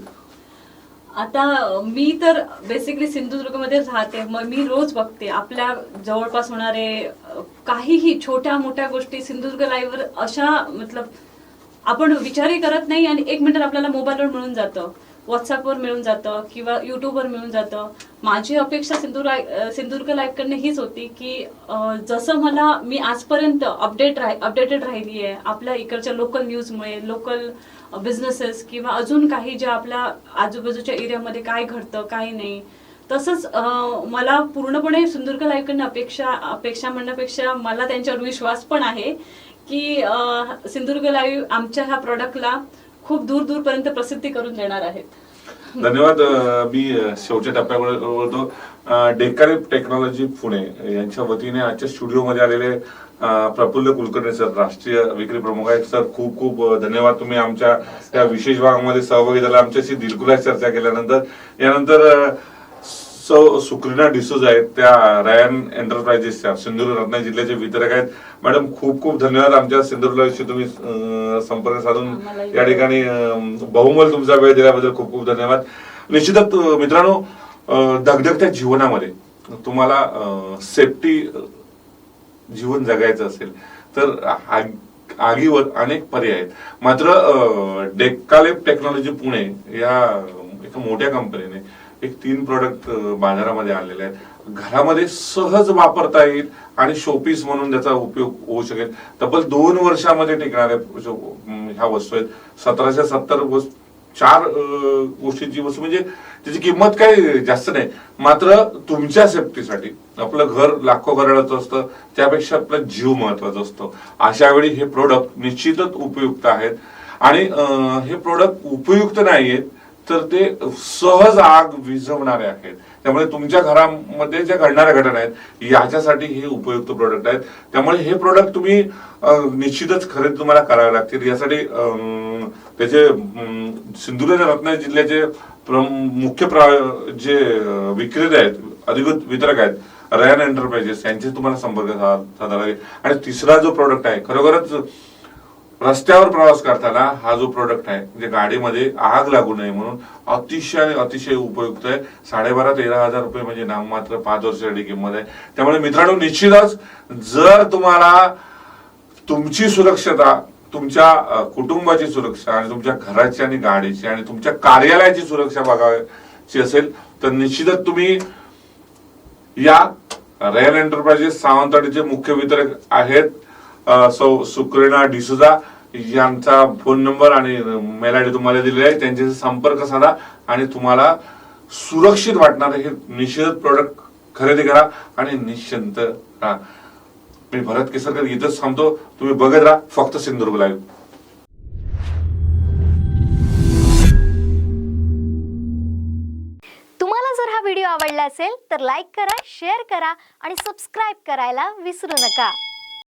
आता मी तर बेसिकली सिंधुदुर्गमध्ये राहते, मग मी रोज बघते आपल्या जवळपास होणारे काहीही छोट्या मोठ्या गोष्टी सिंधुदुर्ग लाईव्हवर अशा मतलब आपण विचारही करत नाही आणि 1 मिनिटात आपल्याला मोबाईलवर मिळून जातं, व्हॉट्सअपवर मिळून जातं किंवा युट्यूबवर मिळून जातं. माझी अपेक्षा सिंधुदुर्ग लाईव्हकडनं हीच होती की जसं मी आजपर्यंत अपडेटेड राहिली आहे आपल्या इकडच्या लोकल न्यूजमुळे, लोकल बिझनेसेस किंवा अजून काही ज्या आपल्या आजूबाजूच्या एरियामध्ये काय घडतं काय नाही, तसंच मला पूर्णपणे सिंधुदुर्ग लाईव्हकडनं अपेक्षा म्हणण्यापेक्षा मला त्यांच्यावर विश्वास पण आहे की सिंधुदुर्ग लाईव्ह आमच्या ह्या प्रोडक्टला खूप दूरपर्यंत प्रसिद्धी करून देणार आहेत. धन्यवाद. मी शेवटच्या टप्प्यावर बोलतो. डेक्कन टेक्नॉलॉजी पुणे यांच्या वतीने आजच्या स्टुडिओमध्ये आलेले प्रफुल्ल कुलकर्णी सर, राष्ट्रीय विक्री प्रमुख आहेत. सर, खूप खूप धन्यवाद. तुम्ही आमच्या त्या विशेष भागामध्ये सहभागी झाला, आमच्याशी दिलखुलास चर्चा केल्यानंतर. यानंतर सुक्रीना डिसूजा आहेत, त्या रायन एंटरप्राइजेसच्या सिंधुदुर्ग रत्नागिरी जिल्ह्याचे वितरक आहेत. मॅडम, खूप खूप धन्यवाद. आमच्या सिंधुदुर्गशी तुम्ही संपर्क साधून या ठिकाणी बहुमोल तुमचा वेळ दिल्याबद्दल खूप खूप धन्यवाद. निश्चितच मित्रांनो, धगधगत्या जीवनामध्ये तुम्हाला सेफ्टी जीवन जगायचं असेल तर आगीवर अनेक पर्याय आहेत. मात्र डेक्कन टेक्नॉलॉजी पुणे या एका मोठ्या कंपनीने 3 प्रोडक्ट बाजारामध्ये आणलेले आहेत. घरामध्ये सहज वापरता येईल आणि शोपीस म्हणून त्याचा उपयोग होऊ शकेल. तब्बल 2 वर्षामध्ये टिकणाऱ्या ह्या वस्तू आहेत. 1770 4 गोष्टींची वस्तू, म्हणजे त्याची किंमत काही जास्त नाही. मात्र तुमच्या सेफ्टीसाठी आपलं घर लाखो घराचं असतं, त्यापेक्षा आपला जीव महत्वाचा असतो. अशा वेळी हे प्रोडक्ट निश्चितच उपयुक्त आहेत. आणि हे प्रोडक्ट उपयुक्त नाहीयेत तर ते सहज आग विझवणारे आहेत. त्यामुळे तुमच्या घरामध्ये ज्या घडणाऱ्या घटना आहेत याच्यासाठी हे उपयुक्त प्रोडक्ट आहेत. त्यामुळे हे प्रोडक्ट तुम्ही निश्चितच खरेदी तुम्हाला करावे लागतील. यासाठी त्याचे सिंधुदुर्ग रत्नागिरी जिल्ह्याचे मुख्य जे विक्रेते आहेत, अधिकृत वितरक आहेत, रायन एंटरप्राइजेस, यांचे तुम्हाला संपर्क साधावा लागेल. आणि तिसरा जो प्रोडक्ट आहे, खरोखरच रस्त्यावर प्रवास करताना हा जो प्रोडक्ट आहे, म्हणजे गाडीमध्ये आग लागू नये म्हणून अतिशय उपयुक्त आहे. 12,500-13,000 रुपये म्हणजे नाममात्र 5 वर्षासाठी किंमत आहे. त्यामुळे मित्रांनो, निश्चितच जर तुम्हाला तुमची सुरक्षता, तुमच्या कुटुंबाची सुरक्षा आणि तुमच्या घराची आणि गाडीची आणि तुमच्या कार्यालयाची सुरक्षा बघायची असेल तर निश्चितच तुम्ही या रायन एंटरप्राइजेस सावंतवाडीचे मुख्य वितरक आहेत सुक्रीना डिसूजा यांचा फोन नंबर आणि मेल आयडी तुम्हाला दिलेला आहे. त्यांच्याशी संपर्क साधा आणि तुम्हाला सुरक्षित वाटणारे हे निश्चित प्रोडक्ट खरेदी करा आणि निश्चिंत राहा. मी भरत केसरकर इथंच थांबतो. तुम्ही बघत राहा फक्त सिंधुदुर्ग लाईव्ह. तुम्हाला जर हा व्हिडिओ व्हिडिओ आवडला असेल तर लाईक करा, शेअर करा आणि सबस्क्राईब करायला विसरू नका.